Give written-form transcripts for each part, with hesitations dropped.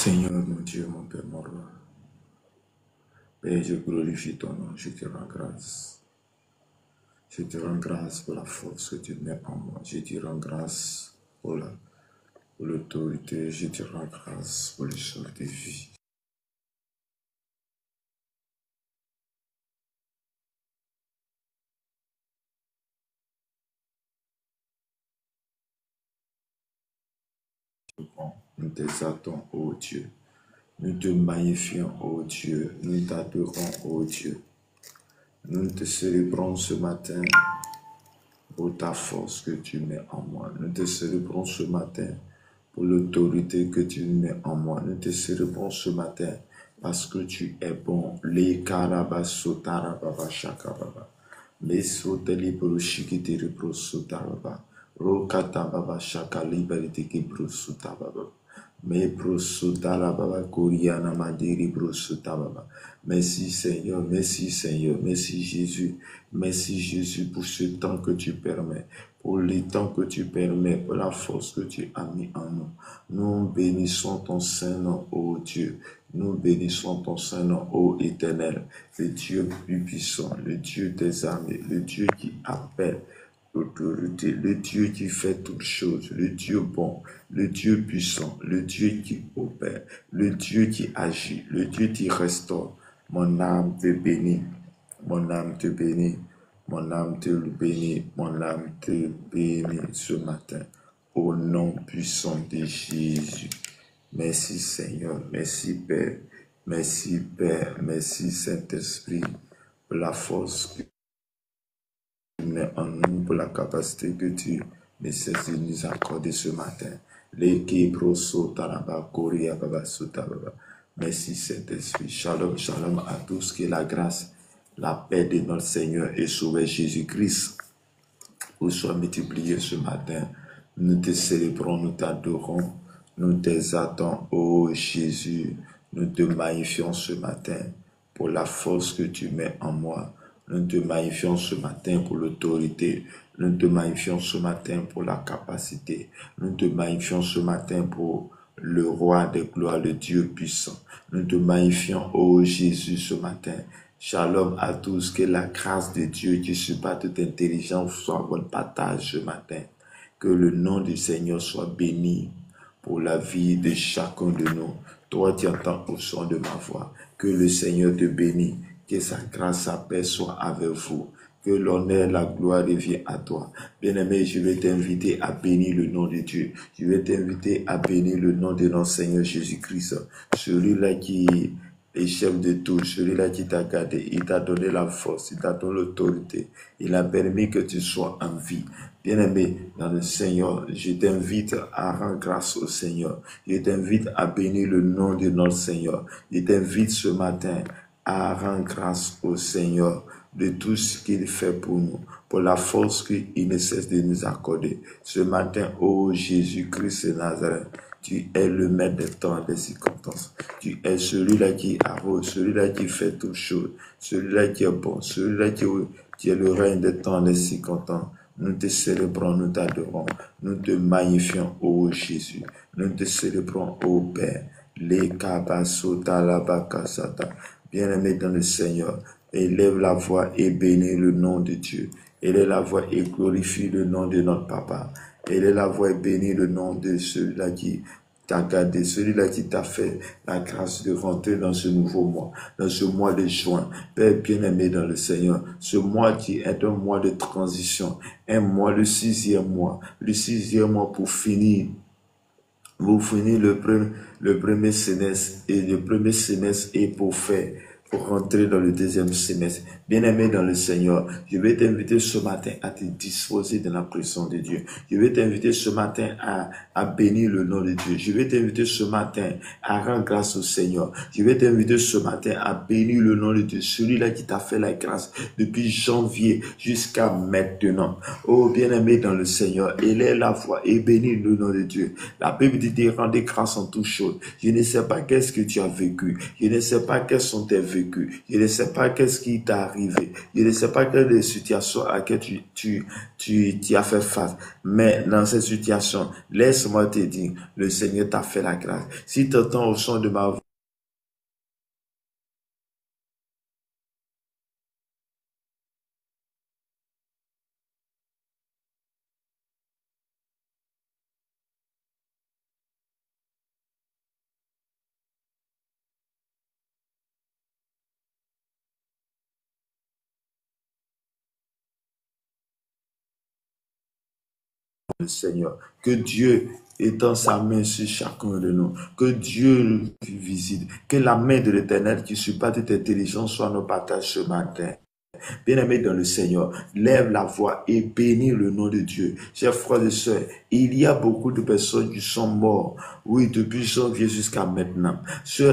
Seigneur, mon Dieu, mon Père, mon roi, Père, je glorifie ton nom, je te rends grâce. Je te rends grâce pour la force que tu mets en moi. Je te rends grâce pour l'autorité. Je te rends grâce pour les choses de vie. Nous t'exaltons, ô Dieu. Nous te magnifions, ô Dieu. Nous t'adorons, ô Dieu. Nous te célébrons ce matin pour ta force que tu mets en moi. Nous te célébrons ce matin pour l'autorité que tu mets en moi. Nous te célébrons ce matin parce que tu es bon. Les karabasotara shakababa. Les soteli broshikitiri brosotababa. Rokata baba shakali baritiki brosotababa. Me brosotara baba koriana madiri brosotababa. Merci Seigneur, merci Seigneur, merci Jésus. Merci Jésus pour ce temps que tu permets, pour les temps que tu permets, pour la force que tu as mis en nous. Nous bénissons ton Saint-Nom, ô Dieu. Nous bénissons ton Saint-Nom, ô Éternel, le Dieu plus puissant, le Dieu des armées, le Dieu qui appelle l'autorité, le Dieu qui fait toutes choses, le Dieu bon, le Dieu puissant, le Dieu qui opère, le Dieu qui agit, le Dieu qui restaure. Mon âme te bénit, mon âme te bénit, mon âme te bénit, mon âme te bénit ce matin. Au nom puissant de Jésus. Merci Seigneur, merci Père, merci Père, merci Saint-Esprit pour la force que tu mets en nous, pour la capacité que tu ne cesses de nous accorder ce matin. Merci Saint-Esprit. Shalom, shalom à tous, que la grâce, la paix de notre Seigneur et Sauveur Jésus-Christ vous soit multipliée ce matin. Nous te célébrons, nous t'adorons, nous t'exaltons, ô Jésus. Nous te magnifions ce matin pour la force que tu mets en moi. Nous te magnifions ce matin pour l'autorité. Nous te magnifions ce matin pour la capacité. Nous te magnifions ce matin pour le roi des gloires, le Dieu puissant. Nous te magnifions, ô Jésus, ce matin. Shalom à tous, que la grâce de Dieu qui surpasse toute intelligence soit votre partage ce matin. Que le nom du Seigneur soit béni pour la vie de chacun de nous. Toi qui entends au son de ma voix, que le Seigneur te bénisse, que sa grâce, sa paix soit avec vous. Que l'honneur, la gloire revienne à toi. Bien-aimé, je vais t'inviter à bénir le nom de Dieu. Je vais t'inviter à bénir le nom de notre Seigneur Jésus-Christ. Celui-là qui est chef de tout, celui-là qui t'a gardé, il t'a donné la force, il t'a donné l'autorité. Il a permis que tu sois en vie. Bien-aimé, dans le Seigneur, je t'invite à rendre grâce au Seigneur. Je t'invite à bénir le nom de notre Seigneur. Je t'invite ce matin à rendre grâce au Seigneur de tout ce qu'il fait pour nous, pour la force qu'il ne cesse de nous accorder. Ce matin, ô Jésus-Christ de Nazareth, tu es le maître des temps et des circonstances. Tu es celui-là qui arrose, celui-là qui fait toutes choses, celui-là qui est bon, celui-là qui est le règne des temps et des circonstances. Nous te célébrons, nous t'adorons, nous te magnifions, ô Jésus. Nous te célébrons, ô Père. Les kabasota la bakasata. Bien-aimé dans le Seigneur, élève la voix et bénis le nom de Dieu. Élève la voix et glorifie le nom de notre Papa. Élève la voix et bénis le nom de celui-là qui t'a gardé, celui-là qui t'a fait la grâce de rentrer dans ce nouveau mois, dans ce mois de juin. Père bien-aimé dans le Seigneur, ce mois qui est un mois de transition, un mois, le sixième mois pour finir. Vous finissez le premier semestre et pour rentrer dans le deuxième semestre. Bien-aimé dans le Seigneur, je vais t'inviter ce matin à te disposer dans la présence de Dieu. Je vais t'inviter ce matin à bénir le nom de Dieu. Je vais t'inviter ce matin à rendre grâce au Seigneur. Je vais t'inviter ce matin à bénir le nom de Dieu, celui-là qui t'a fait la grâce depuis janvier jusqu'à maintenant. Oh, bien-aimé dans le Seigneur, élève la voix et bénis le nom de Dieu. La Bible dit de rendre grâce en toutes choses. Je ne sais pas qu'est-ce que tu as vécu. Je ne sais pas quelles sont tes vécus. vécu. Je ne sais pas qu'est-ce qui t'est arrivé. Je ne sais pas quelle est la situation à laquelle tu as fait face. Mais dans cette situation, laisse-moi te dire, le Seigneur t'a fait la grâce. Si tu entends au son de ma voix, le Seigneur, que Dieu étend sa main sur chacun de nous, que Dieu nous visite, que la main de l'Éternel qui surpasse toute intelligence soit nos partages ce matin. Bien-aimé dans le Seigneur, lève la voix et bénis le nom de Dieu. Chers frères et sœurs, il y a beaucoup de personnes qui sont mortes, oui, depuis janvier jusqu'à maintenant.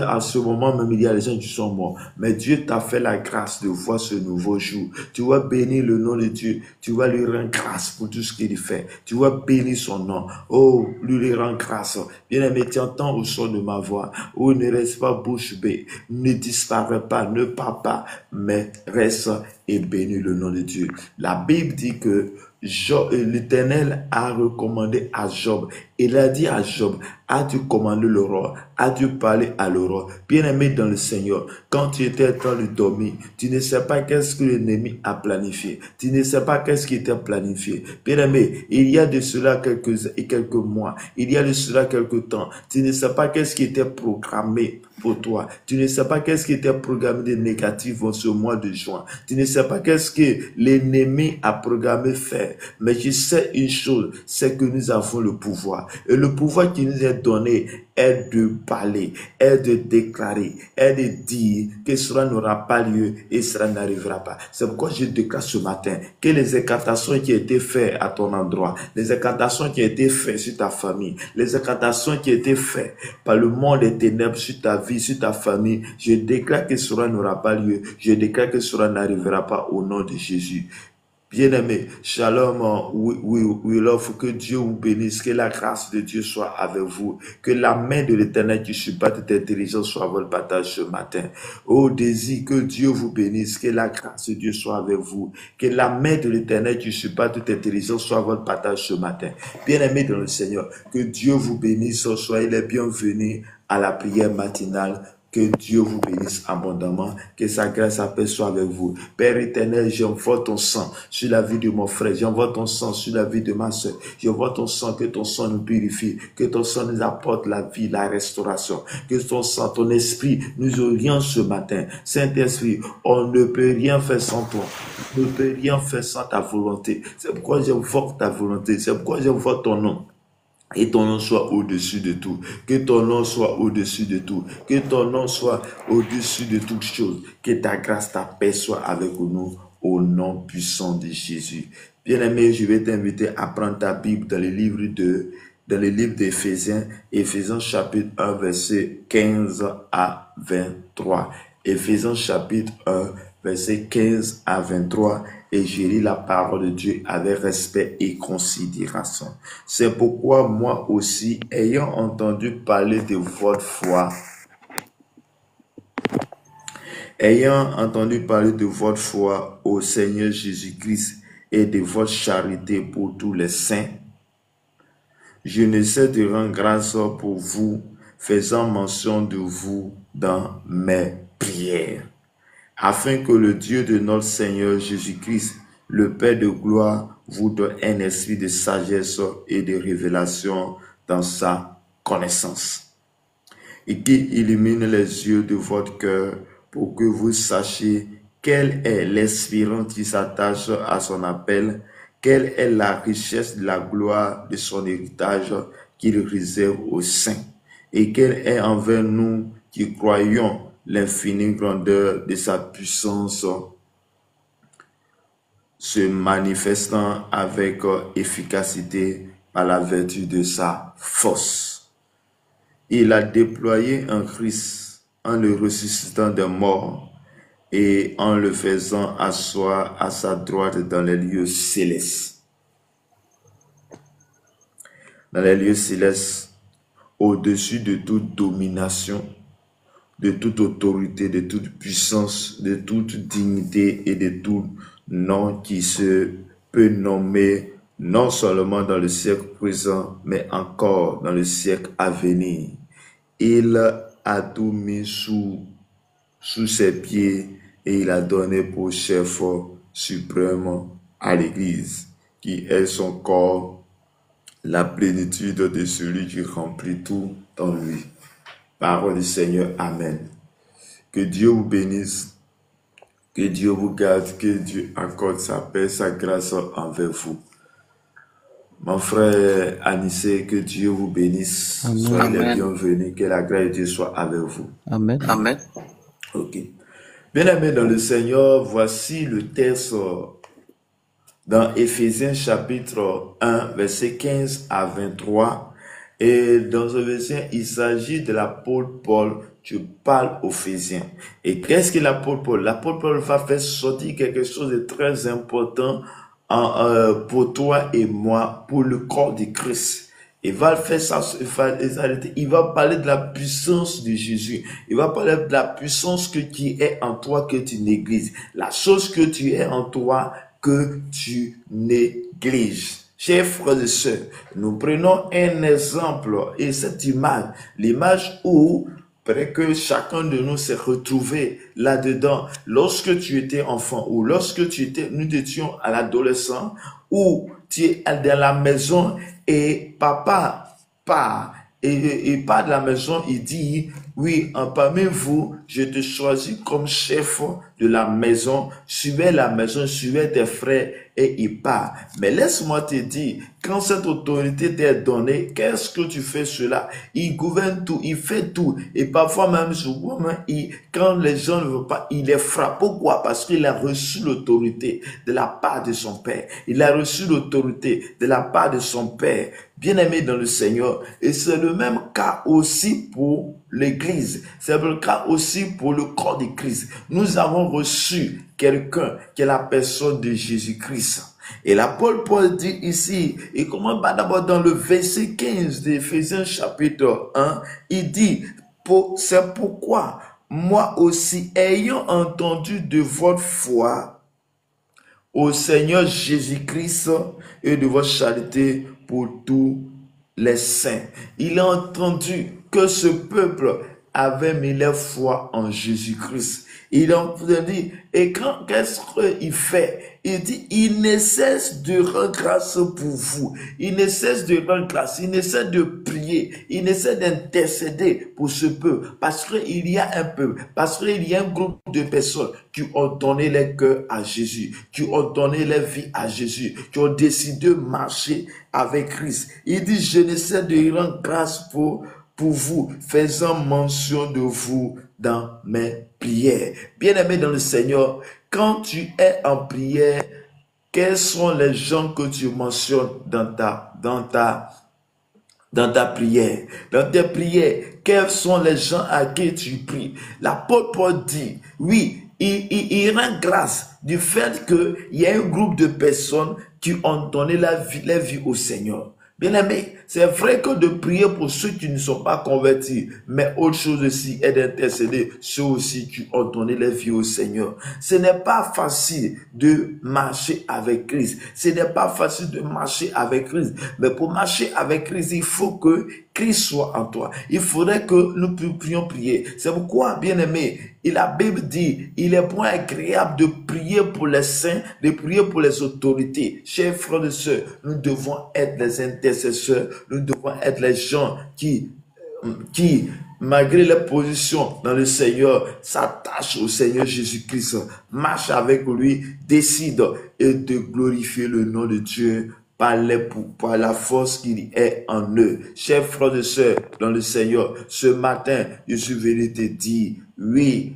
À ce moment même, il y a des gens qui sont morts. Mais Dieu t'a fait la grâce de voir ce nouveau jour. Tu vas bénir le nom de Dieu. Tu vas lui rendre grâce pour tout ce qu'il fait. Tu vas bénir son nom. Oh, lui rendre grâce. Bien-aimé, tu entends au son de ma voix. Oh, ne reste pas bouche bée. Ne disparais pas, ne pars pas, mais reste et bénis le nom de Dieu. La Bible dit que l'Éternel a recommandé à Job. Il a dit à Job, as-tu commandé l'aurore? As-tu parlé à l'aurore? Bien-aimé dans le Seigneur, quand tu étais en train de dormir, tu ne sais pas qu'est-ce que l'ennemi a planifié. Tu ne sais pas qu'est-ce qui était planifié. Bien-aimé, il y a de cela quelques mois, il y a de cela quelques temps, tu ne sais pas qu'est-ce qui était programmé pour toi. Tu ne sais pas qu'est-ce qui était programmé de négatif en ce mois de juin. Tu ne sais pas qu'est-ce que l'ennemi a programmé faire. Mais je sais une chose, c'est que nous avons le pouvoir. Et le pouvoir qui nous est donné est de parler, est de déclarer, est de dire que cela n'aura pas lieu et cela n'arrivera pas. C'est pourquoi je déclare ce matin que les incantations qui ont été faites à ton endroit, les incantations qui ont été faites sur ta famille, les incantations qui ont été faites par le monde des ténèbres sur ta vie, sur ta famille, je déclare que cela n'aura pas lieu. Je déclare que cela n'arrivera pas au nom de Jésus. Bien-aimé, shalom, we love, que Dieu vous bénisse, que la grâce de Dieu soit avec vous, que la main de l'Éternel qui surpasse toute intelligence soit votre partage ce matin. Oh, désir que Dieu vous bénisse, que la grâce de Dieu soit avec vous, que la main de l'Éternel qui surpasse toute intelligence soit votre partage ce matin. Bien-aimé dans le Seigneur, que Dieu vous bénisse, soyez les bienvenus à la prière matinale. Que Dieu vous bénisse abondamment, que sa grâce et paix soit avec vous. Père éternel, j'envoie ton sang sur la vie de mon frère, j'envoie ton sang sur la vie de ma soeur, j'envoie ton sang, que ton sang nous purifie, que ton sang nous apporte la vie, la restauration, que ton sang, ton esprit nous oriente ce matin. Saint-Esprit, on ne peut rien faire sans toi, on ne peut rien faire sans ta volonté. C'est pourquoi j'invoque ta volonté, c'est pourquoi j'invoque ton nom. Et ton nom soit au-dessus de tout. Que ton nom soit au-dessus de tout. Que ton nom soit au-dessus de toutes choses. Que ta grâce, ta paix soit avec nous au nom puissant de Jésus. Bien-aimé, je vais t'inviter à prendre ta Bible dans les livres d'Éphésiens, Éphésiens chapitre 1, verset 15 à 23. Éphésiens chapitre 1, verset 15 à 23. Et je lis la parole de Dieu avec respect et considération. C'est pourquoi moi aussi, ayant entendu parler de votre foi, au Seigneur Jésus-Christ et de votre charité pour tous les saints, je ne sais de rendre grâce pour vous, faisant mention de vous dans mes prières, afin que le Dieu de notre Seigneur Jésus-Christ, le Père de gloire, vous donne un esprit de sagesse et de révélation dans sa connaissance, et qui illumine les yeux de votre cœur pour que vous sachiez quelle est l'espérance qui s'attache à son appel, quelle est la richesse de la gloire de son héritage qu'il réserve aux saints, et quelle est envers nous qui croyons l'infinie grandeur de sa puissance se manifestant avec efficacité par la vertu de sa force. Il a déployé en Christ en le ressuscitant des morts et en le faisant asseoir à sa droite dans les lieux célestes. Dans les lieux célestes, au-dessus de toute domination, de toute autorité, de toute puissance, de toute dignité et de tout nom qui se peut nommer non seulement dans le siècle présent, mais encore dans le siècle à venir. Il a tout mis sous ses pieds et il a donné pour chef suprême à l'Église, qui est son corps, la plénitude de celui qui remplit tout en lui. Parole du Seigneur, Amen. Que Dieu vous bénisse, que Dieu vous garde, que Dieu accorde sa paix, sa grâce envers vous. Mon frère Anissé, que Dieu vous bénisse. Amen. Soyez les bienvenus, que la grâce de Dieu soit avec vous. Amen. Amen. Ok. Bien-aimés dans le Seigneur, voici le texte dans Éphésiens chapitre 1, verset 15 à 23. Et dans ce verset, il s'agit de l'apôtre Paul qui parle aux Éphésiens. Et qu'est-ce que l'apôtre Paul? L'apôtre Paul va faire sortir quelque chose de très important pour toi et moi, pour le corps de Christ. Il va faire ça, il va parler de la puissance de Jésus. Il va parler de la puissance qui est en toi, que tu négliges. La chose que tu es en toi, que tu négliges. Chers frères et sœurs, nous prenons un exemple et cette image, l'image où peut-être que chacun de nous s'est retrouvé là-dedans. Lorsque tu étais enfant ou lorsque nous étions à l'adolescent, ou tu es dans la maison et papa part et part de la maison, il dit, oui, parmi vous, je te choisis comme chef de la maison, suivez la maison, suivez tes frères et il part. Mais laisse-moi te dire, quand cette autorité t'est donnée, qu'est-ce que tu fais cela? Il gouverne tout, il fait tout. Et parfois même, souvent, quand les gens ne veulent pas, il les frappe. Pourquoi? Parce qu'il a reçu l'autorité de la part de son Père. Il a reçu l'autorité de la part de son Père, bien-aimé dans le Seigneur. Et c'est le même cas aussi pour l'Église. C'est le cas aussi pour le corps de Christ. Nous avons reçu quelqu'un qui est la personne de Jésus-Christ. Et l'apôtre Paul dit ici, et comment d'abord dans le verset 15 d'Éphésiens chapitre 1, il dit, c'est pourquoi moi aussi, ayant entendu de votre foi au Seigneur Jésus-Christ et de votre charité pour tous les saints. Il a entendu que ce peuple avait mis leur foi en Jésus-Christ. Il a dit, et qu'est-ce qu'il fait? Il dit, il ne cesse de rendre grâce pour vous. Il ne cesse de rendre grâce. Il ne cesse de prier. Il ne cesse d'intercéder pour ce peuple. Parce qu'il y a un peuple. Parce qu'il y a un groupe de personnes qui ont donné leur cœur à Jésus. Qui ont donné leur vie à Jésus. Qui ont décidé de marcher avec Christ. Il dit, je ne cesse de rendre grâce pour vous, faisant mention de vous dans mes prières. Bien-aimé dans le Seigneur, quand tu es en prière, quels sont les gens que tu mentionnes dans ta prière? Dans tes prières, quels sont les gens à qui tu pries? L'apôtre Paul dit, oui, il rend grâce du fait qu'il y a un groupe de personnes qui ont donné leur vie au Seigneur. Bien-aimé, c'est vrai que de prier pour ceux qui ne sont pas convertis, mais autre chose aussi est d'intercéder ceux aussi qui ont donné leur vie au Seigneur. Ce n'est pas facile de marcher avec Christ. Ce n'est pas facile de marcher avec Christ. Mais pour marcher avec Christ, il faut que Christ soit en toi. Il faudrait que nous puissions prier. C'est pourquoi, bien-aimé, la Bible dit, il est bon et agréable de prier pour les saints, de prier pour les autorités. Chers frères et sœurs, nous devons être les intercesseurs, nous devons être les gens qui malgré leur position dans le Seigneur, s'attachent au Seigneur Jésus-Christ, marchent avec lui, décident de glorifier le nom de Dieu par la force qu'il est en eux. Chers frères et sœurs dans le Seigneur, ce matin, je suis venu te dire, oui,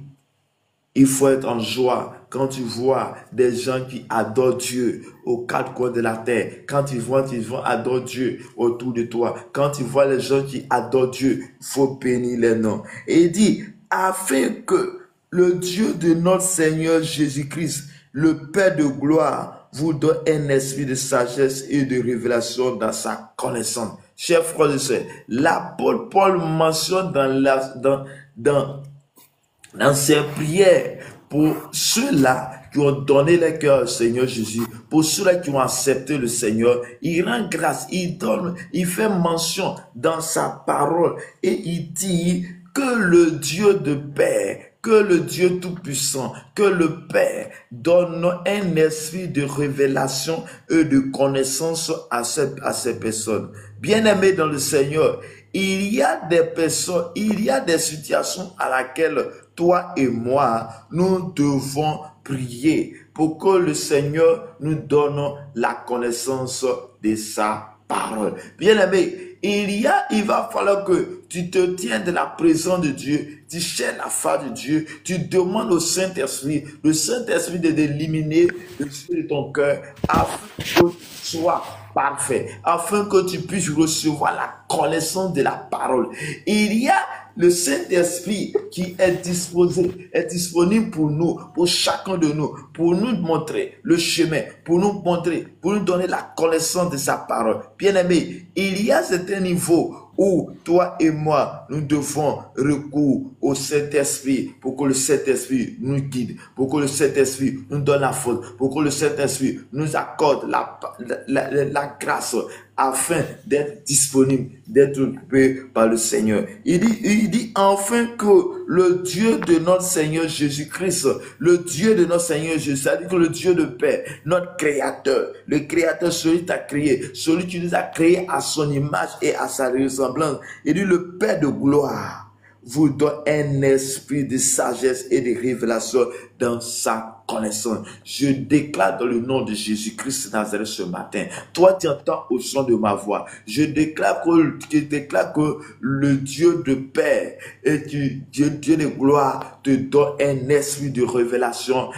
il faut être en joie quand tu vois des gens qui adorent Dieu aux quatre coins de la terre. Quand ils vont adorer Dieu autour de toi. Quand tu vois les gens qui adorent Dieu, il faut bénir les noms. Et il dit, afin que le Dieu de notre Seigneur Jésus-Christ, le Père de gloire, vous donne un esprit de sagesse et de révélation dans sa connaissance. Chers frères et sœurs, l'apôtre Paul mentionne dans dans ses prières, pour ceux-là qui ont donné leur cœur au Seigneur Jésus, pour ceux-là qui ont accepté le Seigneur, il rend grâce, il donne, il fait mention dans sa parole et il dit que le Dieu de paix, que le Dieu Tout-Puissant, que le Père donne un esprit de révélation et de connaissance à ces personnes. Bien-aimés dans le Seigneur, il y a des personnes, il y a des situations à laquelle toi et moi, nous devons prier pour que le Seigneur nous donne la connaissance de sa parole. Bien-aimé, il va falloir que tu te tiens de la présence de Dieu, tu cherches la face de Dieu, tu demandes au Saint-Esprit, le Saint-Esprit d'éliminer le feu de ton cœur afin que tu sois parfait, afin que tu puisses recevoir la connaissance de la parole. Il y a le Saint-Esprit qui est disponible pour nous, pour chacun de nous, pour nous montrer le chemin, pour nous montrer, pour nous donner la connaissance de sa parole. Bien-aimé, il y a certains niveaux où toi et moi, nous devons recourir au Saint-Esprit pour que le Saint-Esprit nous guide, pour que le Saint-Esprit nous donne la force, pour que le Saint-Esprit nous accorde la grâce afin d'être disponible, d'être occupé par le Seigneur. Il dit enfin que le Dieu de notre Seigneur Jésus-Christ, le Dieu de notre Seigneur Jésus, c'est-à-dire que le Dieu de paix, notre Créateur, le Créateur, celui qui t'a créé, celui qui nous a créé à son image et à sa ressemblance, il dit le Père de gloire vous donne un esprit de sagesse et de révélation dans sa connaissance. Je déclare dans le nom de Jésus-Christ de Nazareth ce matin. Toi, tu entends au son de ma voix. Je déclare que le Dieu de paix et Dieu de gloire te donne un esprit de révélation,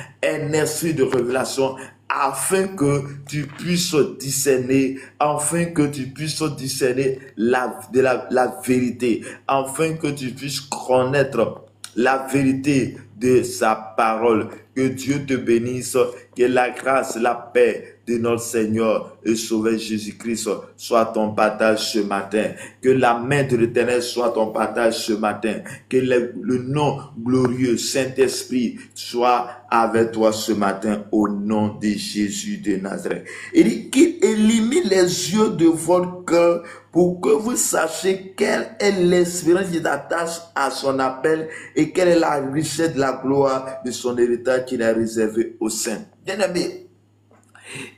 afin que tu puisses discerner, la vérité, afin que tu puisses connaître la vérité de sa parole. Que Dieu te bénisse, que la grâce, la paix de notre Seigneur et Sauveur Jésus-Christ soit ton partage ce matin. Que la main de l'Éternel soit ton partage ce matin. Que le nom glorieux Saint-Esprit soit avec toi ce matin au nom de Jésus de Nazareth. Il dit qu'il élimine les yeux de votre cœur pour que vous sachiez quelle est l'espérance qui t'attache à son appel et quelle est la richesse de la gloire de son héritage qu'il a réservé aux saints. Bien-aimés,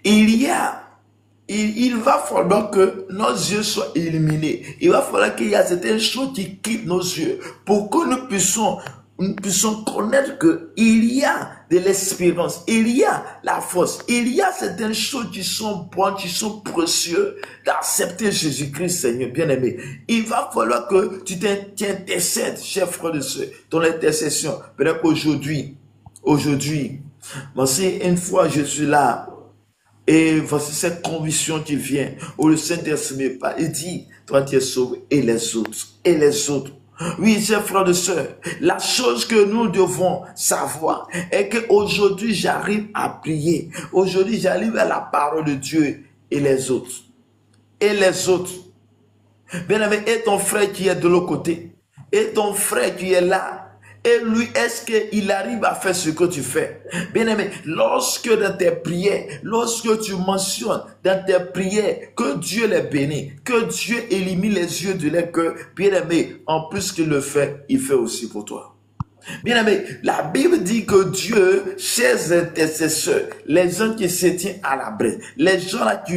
il va falloir que nos yeux soient illuminés. Il va falloir qu'il y ait certaines choses qui quittent nos yeux pour que nous puissions connaître qu'il y a de l'espérance, il y a la force, il y a certaines choses qui sont bonnes, qui sont précieuses d'accepter Jésus-Christ, Seigneur bien-aimé. Il va falloir que tu t'intercèdes, chers frères et sœurs, ton intercession. Peut-être qu'aujourd'hui, voici une fois je suis là, et voici cette conviction qui vient, où le Saint-Esprit me parle, il dit, toi tu es sauvé, et les autres. Oui, chers frères et sœurs, la chose que nous devons savoir est qu'aujourd'hui j'arrive à prier. Aujourd'hui j'arrive à la parole de Dieu et les autres. Bien-aimé, et ton frère qui est de l'autre côté, et ton frère qui est là, et lui, est-ce qu'il arrive à faire ce que tu fais? Bien-aimé, lorsque dans tes prières, lorsque tu mentionnes dans tes prières que Dieu les bénit, que Dieu élimine les yeux de leur cœur, bien-aimé, en plus qu'il le fait, il fait aussi pour toi. Bien-aimé, la Bible dit que Dieu, chers intercesseurs, les gens qui se tiennent à la brèche, les gens là qui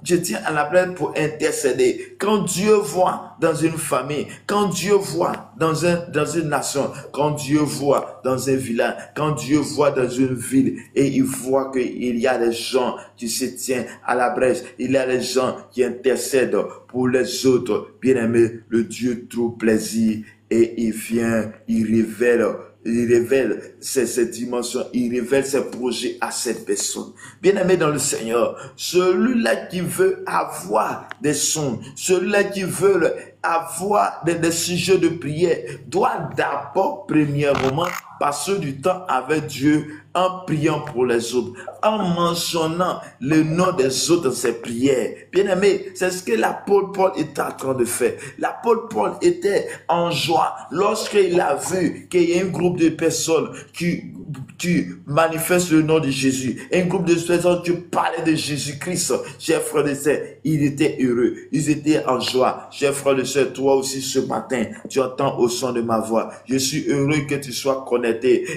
se tiennent à la brèche pour intercéder. Quand Dieu voit dans une famille, quand Dieu voit dans une nation, quand Dieu voit dans un village, quand Dieu voit dans une ville, et il voit qu'il y a des gens qui se tiennent à la brèche, il y a des gens qui intercèdent pour les autres. Bien-aimé, le Dieu trouve plaisir. Et il vient, il révèle cette dimension, il révèle ses projets à cette personne. Bien-aimé dans le Seigneur, celui-là qui veut avoir des sons, celui-là qui veut avoir des sujets de prière doit d'abord, premièrement, passer du temps avec Dieu en priant pour les autres, en mentionnant le nom des autres dans ses prières. Bien-aimé, c'est ce que l'apôtre Paul était en train de faire. L'apôtre Paul était en joie lorsqu'il a vu qu'il y a un groupe de personnes qui manifestent le nom de Jésus, un groupe de personnes qui parlaient de Jésus-Christ. Chers frères et sœurs, il était heureux, ils étaient en joie. Chers frères et sœurs, toi aussi ce matin, tu entends au son de ma voix. Je suis heureux que tu sois connecté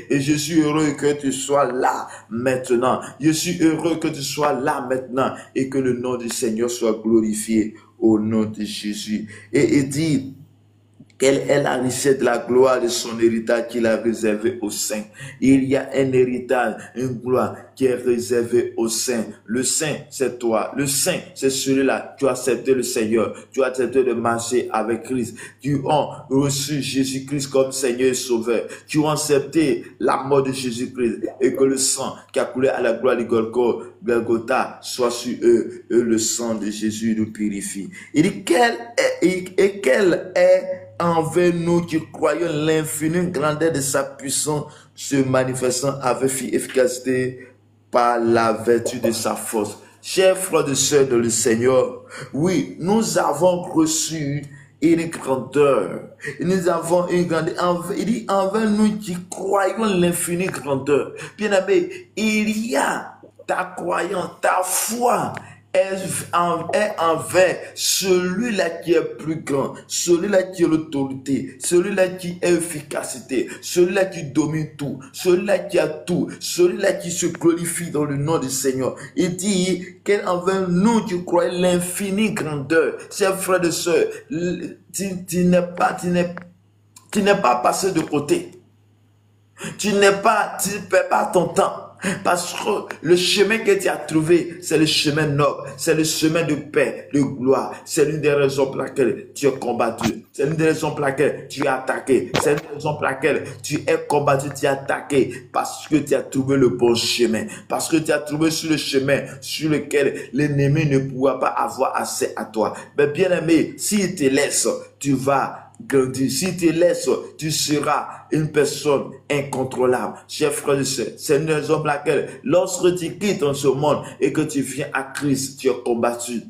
et je suis heureux que tu sois là maintenant. Je suis heureux que tu sois là maintenant et que le nom du Seigneur soit glorifié au nom de Jésus. Et il dit, quelle est la richesse de la gloire de son héritage qu'il a réservé aux saints? Il y a un héritage, une gloire qui est réservée aux saints. Le saint, c'est toi. Le saint, c'est celui-là. Tu as accepté le Seigneur. Tu as accepté de marcher avec Christ. Tu as reçu Jésus-Christ comme Seigneur et Sauveur. Tu as accepté la mort de Jésus-Christ et que le sang qui a coulé à la gloire de Golgotha soit sur eux. Et le sang de Jésus nous purifie. Il dit, quel est envers nous qui croyons l'infinie grandeur de sa puissance se manifestant avec efficacité par la vertu de sa force. Chers frères et sœurs de le Seigneur, oui, nous avons reçu une grandeur. Nous avons une grandeur. Il dit envers nous qui croyons l'infinie grandeur. Bien-aimé, il y a ta croyance, ta foi est envers celui-là qui est plus grand, celui-là qui est l'autorité, celui-là qui est efficacité, celui-là qui domine tout, celui-là qui a tout, celui-là qui se glorifie dans le nom du Seigneur. Il dit qu'elle envers nous qui croyons l'infinie grandeur. Chers frères et sœurs, tu n'es pas passé de côté. Tu ne perds pas ton temps. Parce que le chemin que tu as trouvé, c'est le chemin noble, c'est le chemin de paix, de gloire. C'est l'une des raisons pour laquelle tu es combattu. C'est l'une des raisons pour laquelle tu es attaqué. C'est l'une des raisons pour laquelle tu es combattu, tu es attaqué. Parce que tu as trouvé le bon chemin. Parce que tu as trouvé sur le chemin sur lequel l'ennemi ne pourra pas avoir accès à toi. Mais bien aimé, s'il te laisse, tu vas grandir. Si tu laisses, tu seras une personne incontrôlable. Chers frères et sœurs, c'est une raison pour laquelle lorsque tu quittes ce monde et que tu viens à Christ, tu es combattu.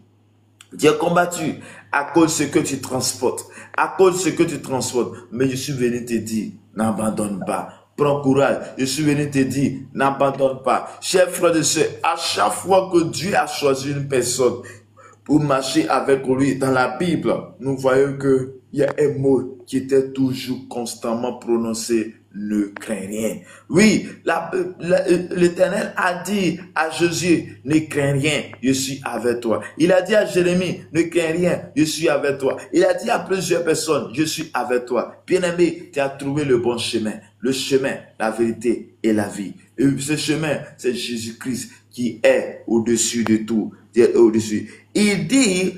Tu es combattu à cause de ce que tu transportes. À cause de ce que tu transportes. Mais je suis venu te dire, n'abandonne pas. Prends courage. Je suis venu te dire, n'abandonne pas. Chers frères et sœurs, à chaque fois que Dieu a choisi une personne pour marcher avec lui dans la Bible, nous voyons que il y a un mot qui était toujours constamment prononcé, ne crains rien. Oui, l'Éternel a dit à Jésus, ne crains rien, je suis avec toi. Il a dit à Jérémie, ne crains rien, je suis avec toi. Il a dit à plusieurs personnes, je suis avec toi. Bien-aimé, tu as trouvé le bon chemin. Le chemin, la vérité et la vie. Et ce chemin, c'est Jésus-Christ qui est au-dessus de tout. Au-dessus. Il dit,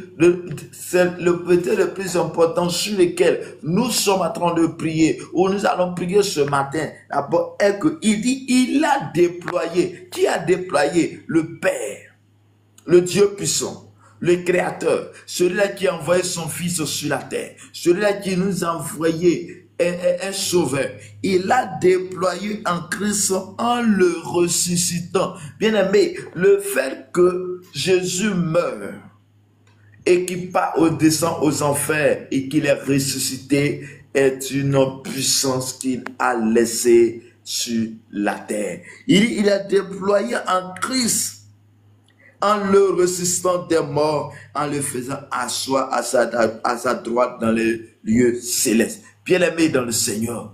c'est peut-être le plus important sur lequel nous sommes en train de prier, ou nous allons prier ce matin, d'abord, est qu'il dit, il a déployé. Qui a déployé? Le Père, le Dieu puissant, le Créateur, celui-là qui a envoyé son Fils sur la terre, celui-là qui nous a envoyé un sauveur. Il a déployé en Christ en le ressuscitant. Bien aimé, le fait que Jésus meurt et qu'il part descend aux enfers et qu'il est ressuscité est une puissance qu'il a laissée sur la terre. Il a déployé en Christ en le ressuscitant des morts, en le faisant asseoir à sa droite dans les lieux célestes. Bien-aimé dans le Seigneur.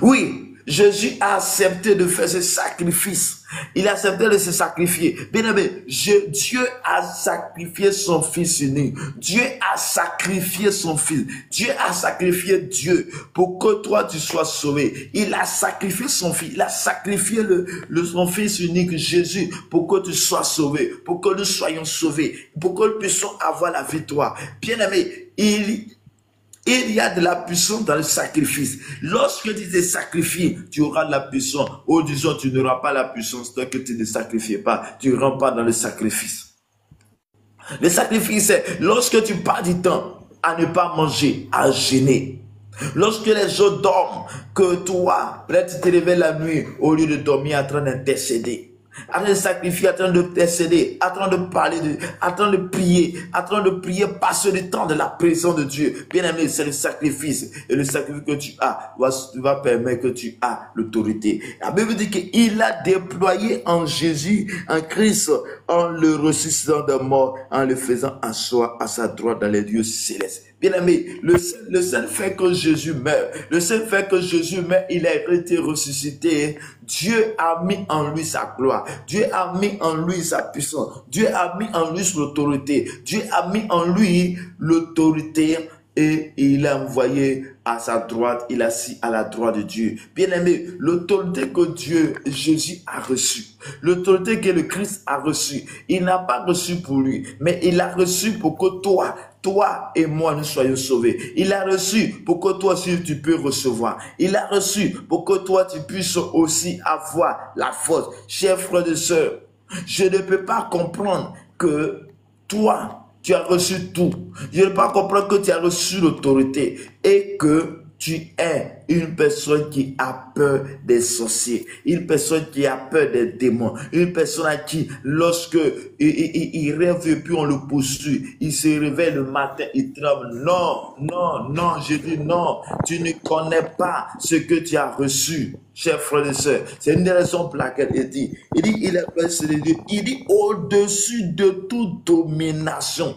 Oui, Jésus a accepté de faire ce sacrifice. Il a accepté de se sacrifier. Bien-aimé, Dieu a sacrifié son Fils unique. Dieu a sacrifié son Fils. Dieu a sacrifié Dieu pour que toi tu sois sauvé. Il a sacrifié son Fils. Il a sacrifié son Fils unique, Jésus, pour que tu sois sauvé, pour que nous soyons sauvés, pour que nous puissions avoir la victoire. Bien-aimé, il y a de la puissance dans le sacrifice. Lorsque tu te sacrifies, tu auras de la puissance. Ou disons, tu n'auras pas la puissance tant que tu ne sacrifies pas. Tu ne rentres pas dans le sacrifice. Le sacrifice, c'est lorsque tu pars du temps à ne pas manger, à jeûner. Lorsque les autres dorment, que toi, peut-être tu te réveilles la nuit, au lieu de dormir en train d'intercéder, en train de sacrifier, en train de t'intercéder, en train de parler, en train de prier, passer le temps de la présence de Dieu. Bien aimé, c'est le sacrifice. Et le sacrifice que tu as va permettre que tu as l'autorité. La Bible dit qu'il a déployé en Jésus, en Christ, en le ressuscitant de mort, en le faisant asseoir à sa droite dans les lieux célestes. Bien aimé, le seul fait que Jésus meurt, il a été ressuscité. Dieu a mis en lui sa gloire. Dieu a mis en lui sa puissance. Dieu a mis en lui l'autorité. Dieu a mis en lui l'autorité et il l'a envoyé à sa droite. Il a assis à la droite de Dieu. Bien aimé, l'autorité que Jésus a reçue, l'autorité que le Christ a reçue, il n'a pas reçu pour lui, mais il a reçu pour que toi et moi, nous soyons sauvés. Il a reçu pour que toi aussi tu peux recevoir. Il a reçu pour que toi tu puisses aussi avoir la force. Chers frères et sœurs, je ne peux pas comprendre que toi, tu as reçu tout. Je ne peux pas comprendre que tu as reçu l'autorité et que tu es une personne qui a peur des sorciers, une personne qui a peur des démons, une personne à qui, lorsque il rêve et puis on le poursuit, il se réveille le matin, il tremble. Non, non, non, je dis non, tu ne connais pas ce que tu as reçu, chers frères et sœurs. C'est une des raisons pour laquelle il dit, il est blessé de Dieu, il dit au-dessus de toute domination.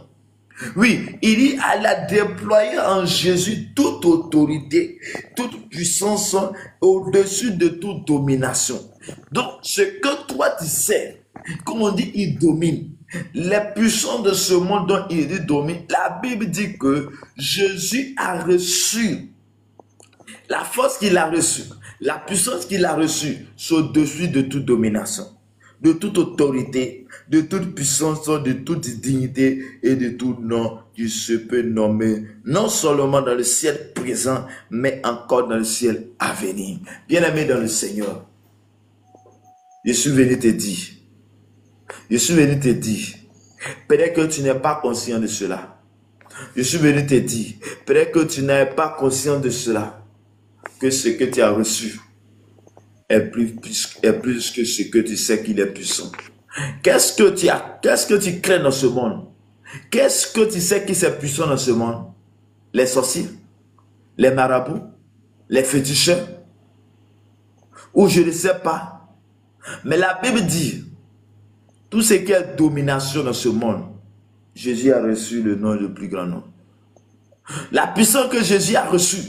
Oui, il dit, elle a déployé en Jésus toute autorité, toute puissance au-dessus de toute domination. Donc, ce que toi tu sais, comme on dit, il domine. Les puissants de ce monde dont il domine, la Bible dit que Jésus a reçu la force qu'il a reçue, la puissance qu'il a reçue, c'est au-dessus de toute domination, de toute autorité, de toute puissance, de toute dignité et de tout nom qui se peut nommer, non seulement dans le ciel présent, mais encore dans le ciel à venir. Bien-aimé dans le Seigneur, je suis venu te dire, peut-être que tu n'es pas conscient de cela. Je suis venu te dire, peut-être que tu n'es pas conscient de cela, que ce que tu as reçu est plus que ce que tu sais qu'il est puissant. Qu'est-ce que tu crains dans ce monde? Qu'est-ce que tu sais qui est puissant dans ce monde? Les sorciers, les marabouts, les féticheurs, ou je ne sais pas. Mais la Bible dit, tout ce qui est domination dans ce monde, Jésus a reçu le nom le plus grand nom. La puissance que Jésus a reçue,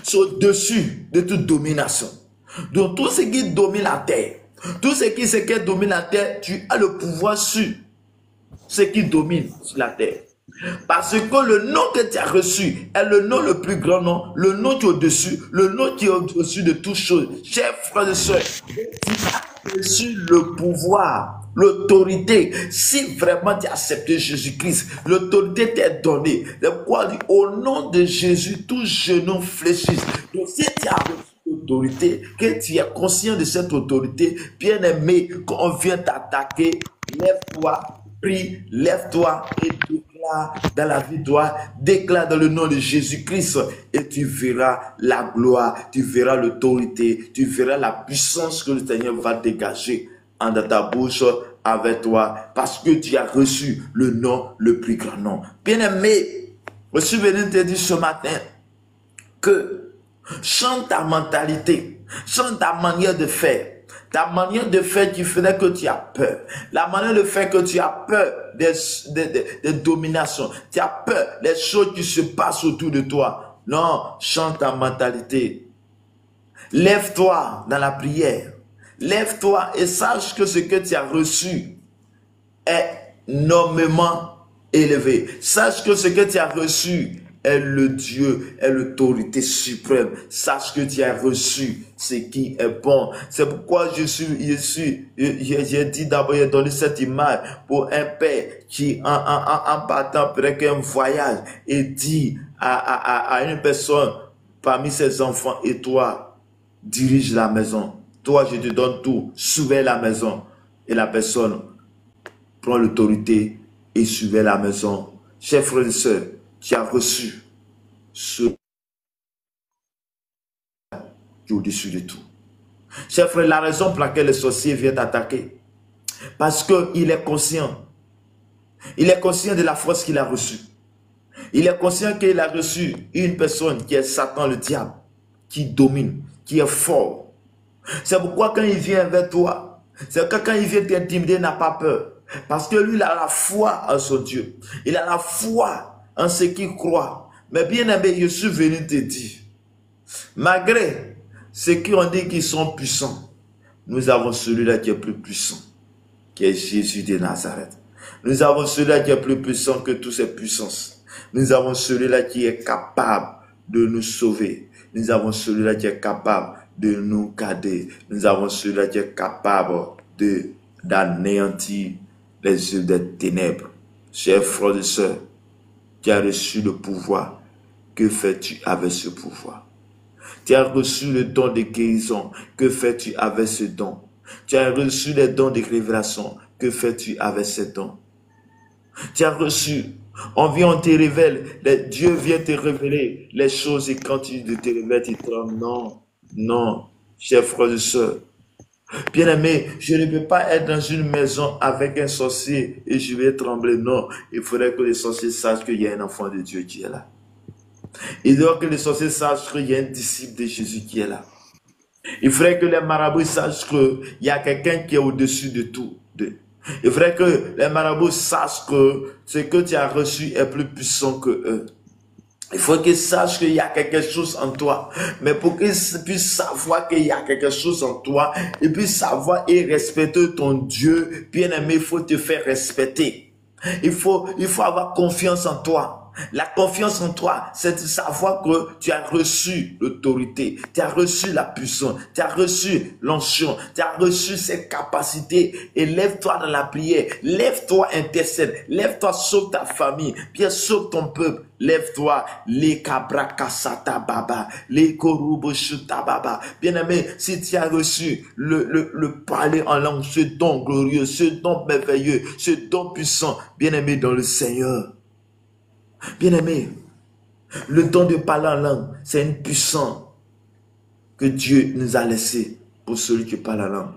c'est au-dessus de toute domination. Donc tout ce qui domine la terre, tout ce qui domine la terre, tu as le pouvoir sur ce qui domine sur la terre. Parce que le nom que tu as reçu est le nom le plus grand nom, le nom qui est au-dessus, le nom qui est au-dessus de toutes choses. Chers frères et sœurs, tu as reçu le pouvoir, l'autorité. Si vraiment tu as accepté Jésus-Christ, l'autorité t'est donnée. Au nom de Jésus, tout genou fléchisse. Donc si tu as reçu l'autorité, que tu es conscient de cette autorité, bien aimé, quand on vient t'attaquer, lève-toi, prie, lève-toi et déclare dans la victoire, déclare dans le nom de Jésus-Christ et tu verras la gloire, tu verras l'autorité, tu verras la puissance que le Seigneur va dégager en ta bouche avec toi parce que tu as reçu le nom, le plus grand nom. Bien-aimé, je suis venu te dire ce matin que change ta mentalité, change ta manière de faire. Ta manière de faire qui faisait que tu as peur. La manière de faire que tu as peur des dominations. Tu as peur des choses qui se passent autour de toi. Non, change ta mentalité. Lève-toi dans la prière. Lève-toi et sache que ce que tu as reçu est énormément élevé. Sache que ce que tu as reçu est le Dieu, est l'autorité suprême. Sache que tu as reçu ce qui est bon. C'est pourquoi j'ai dit d'abord, j'ai donné cette image pour un père qui, en partant après un voyage, et dit à une personne parmi ses enfants, et toi, dirige la maison. Toi, je te donne tout. Surveille la maison. Et la personne prend l'autorité et surveille la maison. Chers frères et sœurs, tu as reçu ce qui est au-dessus de tout. Chers frères, la raison pour laquelle le sorcier vient t'attaquer, parce qu'il est conscient. Il est conscient de la force qu'il a reçue. Il est conscient qu'il a reçu une personne qui est Satan, le diable, qui domine, qui est fort. C'est pourquoi quand il vient vers toi, c'est quand il vient t'intimider, il n'a pas peur. Parce que lui, il a la foi en son Dieu. Il a la foi en ce qu'il croit. Mais bien aimé, je suis venu te dire, malgré ceux qui ont dit qu'ils sont puissants, nous avons celui-là qui est plus puissant, qui est Jésus de Nazareth. Nous avons celui-là qui est plus puissant que toutes ces puissances. Nous avons celui-là qui est capable de nous sauver. Nous avons celui-là qui est capable de nous garder. Nous avons celui-là qui est capable d'anéantir les yeux des ténèbres. Chers frères et sœurs, tu as reçu le pouvoir. Que fais-tu avec ce pouvoir? Tu as reçu le don de guérison. Que fais-tu avec ce don? Tu as reçu les dons de révélation. Que fais-tu avec ces dons? Tu as reçu. On te révèle. Dieu vient te révéler les choses et quand tu te révèles, tu trembles. Non, non, chers frères et sœurs. Bien-aimé, je ne peux pas être dans une maison avec un sorcier et je vais trembler. Non, il faudrait que les sorciers sachent qu'il y a un enfant de Dieu qui est là. Il doit que les sorciers sachent qu'il y a un disciple de Jésus qui est là. Il faudrait que les marabouts sachent qu'il y a quelqu'un qui est au-dessus de tout. Il faudrait que les marabouts sachent que ce que tu as reçu est plus puissant que eux. Il faut qu'ils sachent qu'il y a quelque chose en toi. Mais pour qu'ils puissent savoir qu'il y a quelque chose en toi, et puis savoir et respecter ton Dieu, bien aimé, il faut te faire respecter. Il faut avoir confiance en toi. La confiance en toi, c'est de savoir que tu as reçu l'autorité, tu as reçu la puissance, tu as reçu l'onction, tu as reçu ces capacités. Et lève-toi dans la prière, lève-toi intercède, lève-toi sauve ta famille, bien sauve ton peuple. Lève-toi, les kabrakasata baba, les koruboshuta baba. Bien-aimé, si tu as reçu le parler en langue, ce don glorieux, ce don merveilleux, ce don puissant, bien-aimé dans le Seigneur. Bien-aimé, le don de parler en langue, c'est une puissance que Dieu nous a laissée pour celui qui parle en langue.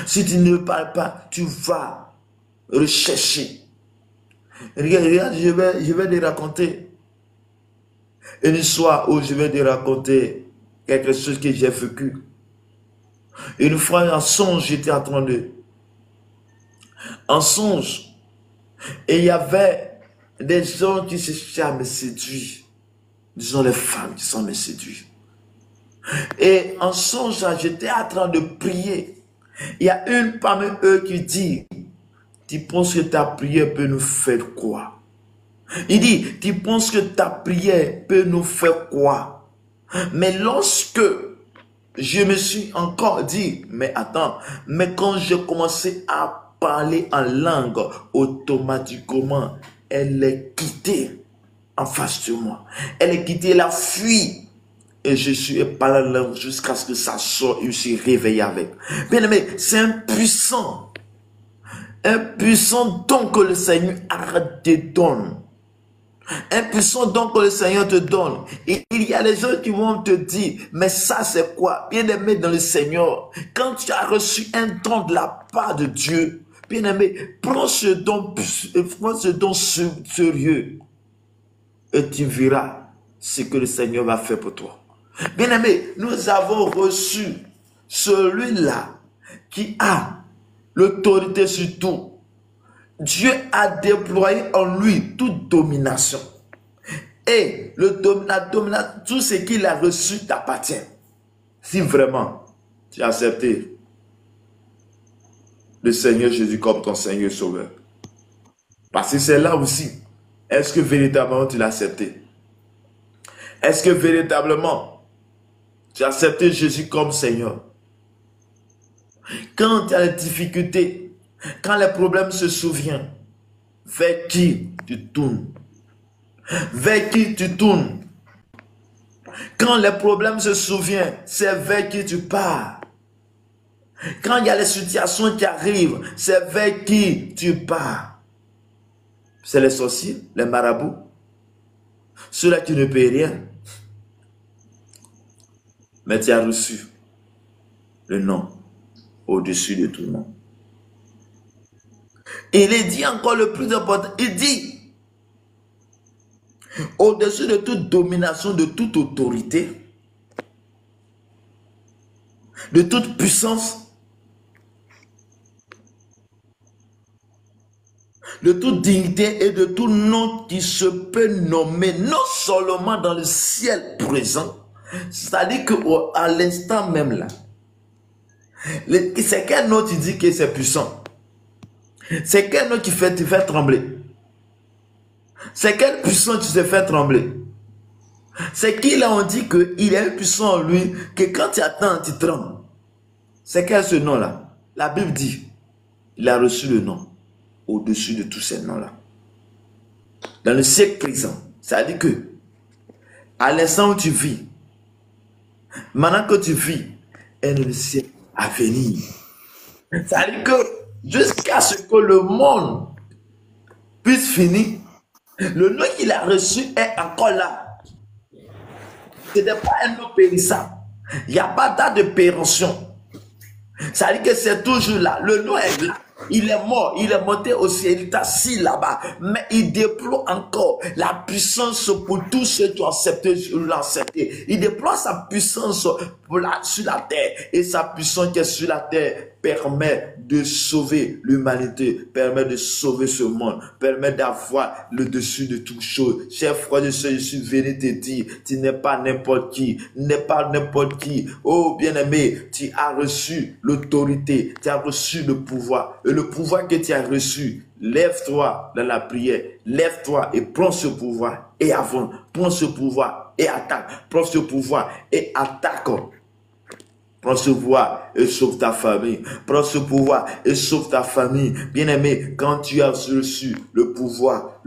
Si tu ne parles pas, tu vas rechercher. Regarde, je vais te raconter une histoire où je vais te raconter quelque chose que j'ai vécu. Une fois, en songe, j'étais en train de... En songe, et il y avait des gens qui cherchaient à me séduire. Disons les femmes qui sont me séduire. Et en songe, j'étais en train de prier. Il y a une parmi eux qui dit, tu penses que ta prière peut nous faire quoi? Il dit, tu penses que ta prière peut nous faire quoi? Mais lorsque je me suis encore dit, mais attends, mais quand j'ai commencé à parler en langue, automatiquement, elle est quittée en face de moi. Elle est quittée, elle a fui. Et je suis parlé en langue jusqu'à ce que ça sorte et je suis réveillé avec. Bien aimé, c'est un puissant don que le Seigneur te donne. Un puissant don que le Seigneur te donne. Et il y a des gens qui vont te dire, mais ça c'est quoi? Bien aimé dans le Seigneur, quand tu as reçu un don de la part de Dieu, bien aimé, prends ce don sérieux et tu verras ce que le Seigneur va faire pour toi. Bien aimé, nous avons reçu celui-là qui a l'autorité sur tout. Dieu a déployé en lui toute domination. Et tout ce qu'il a reçu t'appartient. Si vraiment tu as accepté le Seigneur Jésus comme ton Seigneur Sauveur. Parce que c'est là aussi. Est-ce que véritablement tu l'as accepté? Est-ce que véritablement tu as accepté Jésus comme Seigneur? Quand tu as des difficultés, quand les problèmes se souviennent, vers qui tu tournes? Vers qui tu tournes? Quand les problèmes se souviennent, c'est vers qui tu pars. Quand il y a les situations qui arrivent, c'est vers qui tu pars. C'est les sorciers, les marabouts. Ceux-là qui ne payent rien, mais tu as reçu le nom au-dessus de tout nom. Et il dit encore le plus important, il dit, au-dessus de toute domination, de toute autorité, de toute puissance, de toute dignité et de tout nom qui se peut nommer, non seulement dans le ciel présent, c'est-à-dire qu'à l'instant même là, c'est quel nom tu dis que c'est puissant? C'est quel nom qui te fait trembler? C'est quelle puissance tu te fais trembler? C'est qui là on dit qu'il est puissant en lui, que quand tu attends, tu trembles. C'est quel ce nom-là? La Bible dit, il a reçu le nom au-dessus de tous ces noms-là. Dans le siècle présent, ça veut dire que, à l'instant où tu vis, maintenant que tu vis, est dans le siècle à venir. Ça veut dire que, jusqu'à ce que le monde puisse finir, le nom qu'il a reçu est encore là. Ce n'est pas un nom périssable. Il n'y a pas date de péremption. Ça veut dire que c'est toujours là. Le nom est là. Il est mort, il est monté au ciel, il est assis là-bas. Mais il déploie encore la puissance pour tous ceux qui ont accepté l'accepter. Il déploie sa puissance sur la terre. Et sa puissance qui est sur la terre permet de sauver l'humanité, permet de sauver ce monde, permet d'avoir le dessus de toutes choses. Chers frères et sœurs, je suis venu te dire, tu n'es pas n'importe qui, n'es pas n'importe qui. Oh bien-aimé, tu as reçu l'autorité, tu as reçu le pouvoir. Et le pouvoir que tu as reçu, lève-toi dans la prière, lève-toi et prends ce pouvoir et avance, prends ce pouvoir et attaque, prends ce pouvoir et attaque. Prends ce pouvoir et sauve ta famille. Prends ce pouvoir et sauve ta famille. Bien-aimé, quand tu as reçu le pouvoir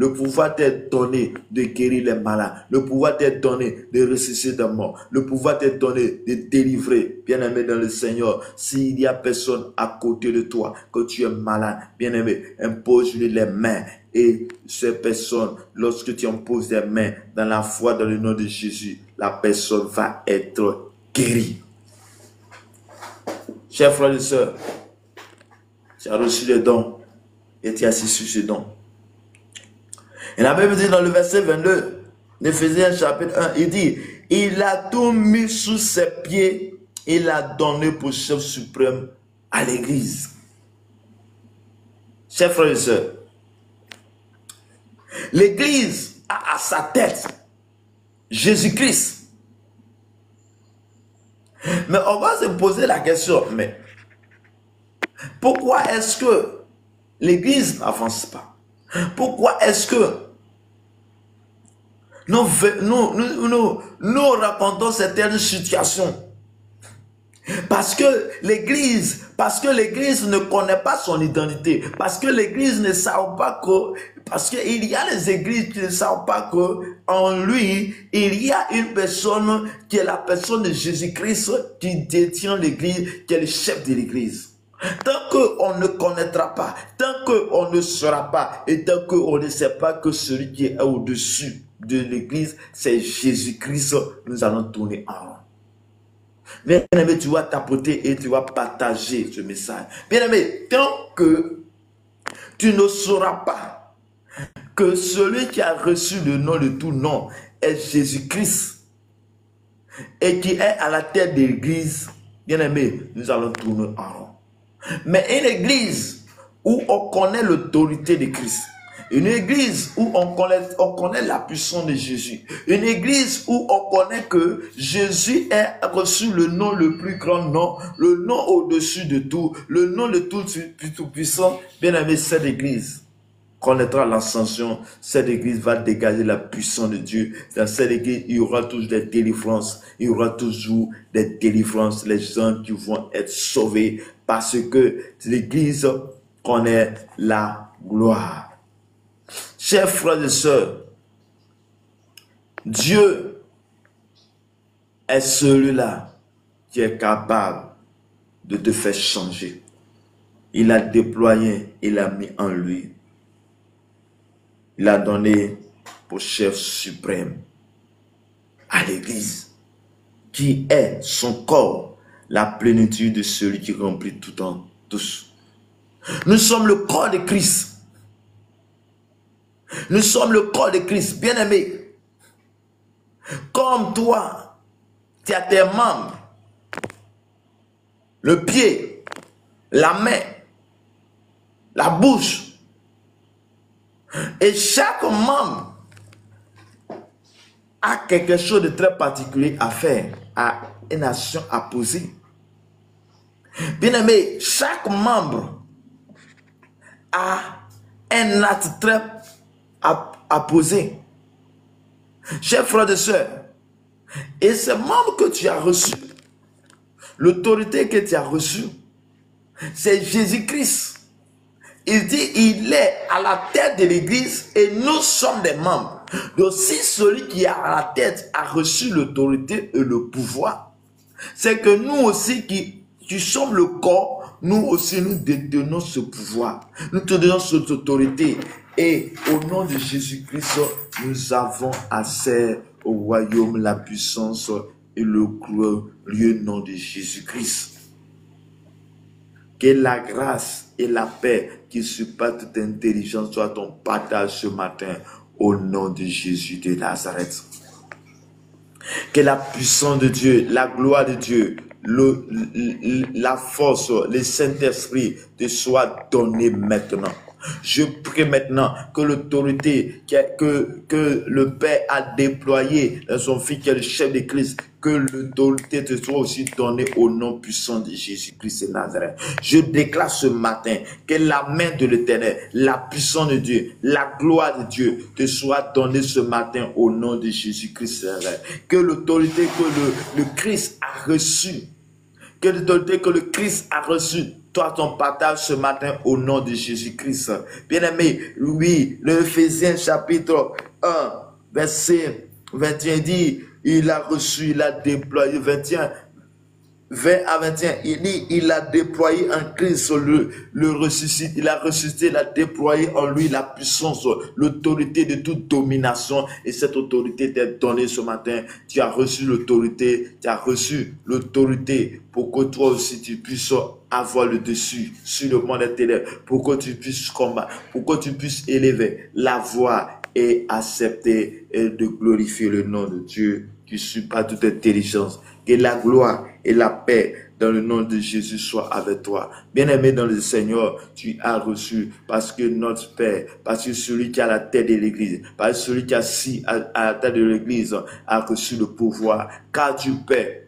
t'est donné de guérir les malades. Le pouvoir t'est donné de ressusciter des morts. Le pouvoir t'est donné de délivrer. Bien-aimé dans le Seigneur, s'il y a personne à côté de toi, que tu es malade, bien-aimé, impose-lui les mains. Et ces personnes, lorsque tu imposes des mains dans la foi, dans le nom de Jésus, la personne va être guérie. Chers frères et sœurs, tu as reçu les dons et tu as assis sur ces dons. Et la Bible dit dans le verset 22, d'Éphésiens chapitre 1, il dit, il a tout mis sous ses pieds, il l'a donné pour chef suprême à l'église. Chers frères et sœurs, l'église a à sa tête Jésus-Christ. Mais on va se poser la question, mais pourquoi est-ce que l'église n'avance pas? Pourquoi est-ce que nous racontons certaines situations? Parce que l'église ne connaît pas son identité. Parce que l'église ne sait pas parce qu'il y a les églises qui ne savent pas qu'en lui, il y a une personne qui est la personne de Jésus-Christ qui détient l'église, qui est le chef de l'église. Tant qu'on ne connaîtra pas, tant qu'on ne saura pas, et tant qu'on ne sait pas que celui qui est au-dessus de l'église, c'est Jésus-Christ, nous allons tourner en rond. Bien-aimé, tu vas tapoter et tu vas partager ce message. Bien-aimé, tant que tu ne sauras pas que celui qui a reçu le nom de tout nom est Jésus-Christ et qui est à la tête de l'église, bien-aimé, nous allons tourner en rond. Mais une église où on connaît l'autorité de Christ, une église où on connaît la puissance de Jésus, une église où on connaît que Jésus a reçu le nom le plus grand nom, le nom au-dessus de tout, le nom le tout puissant, bien aimé, cette église connaîtra l'ascension, cette église va dégager la puissance de Dieu. Dans cette église, il y aura toujours des délivrances, il y aura toujours des délivrances, les gens qui vont être sauvés parce que l'église connaît la gloire. Chers frères et sœurs, Dieu est celui-là qui est capable de te faire changer. Il a déployé, il a mis en lui. Il a donné pour chef suprême à l'Église, qui est son corps, la plénitude de celui qui remplit tout en tous. Nous sommes le corps de Christ. Nous sommes le corps de Christ, bien-aimé. Comme toi, tu as tes membres, le pied, la main, la bouche. Et chaque membre a quelque chose de très particulier à faire, a une action à poser. Bien-aimé, chaque membre a un acte très à poser. Chers frères et sœurs, et ce membre que tu as reçu, l'autorité que tu as reçue, c'est Jésus-Christ. Il dit, il est à la tête de l'Église et nous sommes des membres. Donc si celui qui est à la tête a reçu l'autorité et le pouvoir, c'est que nous aussi qui sommes le corps, nous aussi nous détenons ce pouvoir. Nous détenons cette autorité. Et au nom de Jésus-Christ, nous avons accès au royaume, la puissance et le glorieux nom de Jésus-Christ. Que la grâce et la paix qui surpassent toute intelligence soit ton partage ce matin au nom de Jésus de Nazareth. Que la puissance de Dieu, la gloire de Dieu, la force, le Saint-Esprit te soit donnée maintenant. Je prie maintenant que l'autorité que le Père a déployée dans son Fils qui est le chef de Christ, que l'autorité te soit aussi donnée au nom puissant de Jésus-Christ de Nazareth. Je déclare ce matin que la main de l'Éternel, la puissance de Dieu, la gloire de Dieu te soit donnée ce matin au nom de Jésus-Christ de Nazareth. Que l'autorité que le Christ a reçue, que l'autorité que le Christ a reçue, toi ton partage ce matin au nom de Jésus-Christ. Bien-aimé, oui, le Éphésiens chapitre 1, verset 21 dit, il a reçu, il a déployé, 21, 20 à 21, il dit, il a déployé en Christ, le ressuscite, il a ressuscité, il a déployé en lui la puissance, l'autorité de toute domination, et cette autorité t'est donnée ce matin. Tu as reçu l'autorité, pour que toi aussi tu puisses avoir le dessus sur le monde des ténèbres, pour que tu puisses combattre, pour que tu puisses élever la voix et accepter et de glorifier le nom de Dieu qui surpasse toute intelligence. Que la gloire et la paix dans le nom de Jésus soient avec toi. Bien-aimé dans le Seigneur, tu as reçu parce que notre Père, parce que celui qui a la tête de l'Église, parce que celui qui a assis à la tête de l'Église a reçu le pouvoir. Car tu paies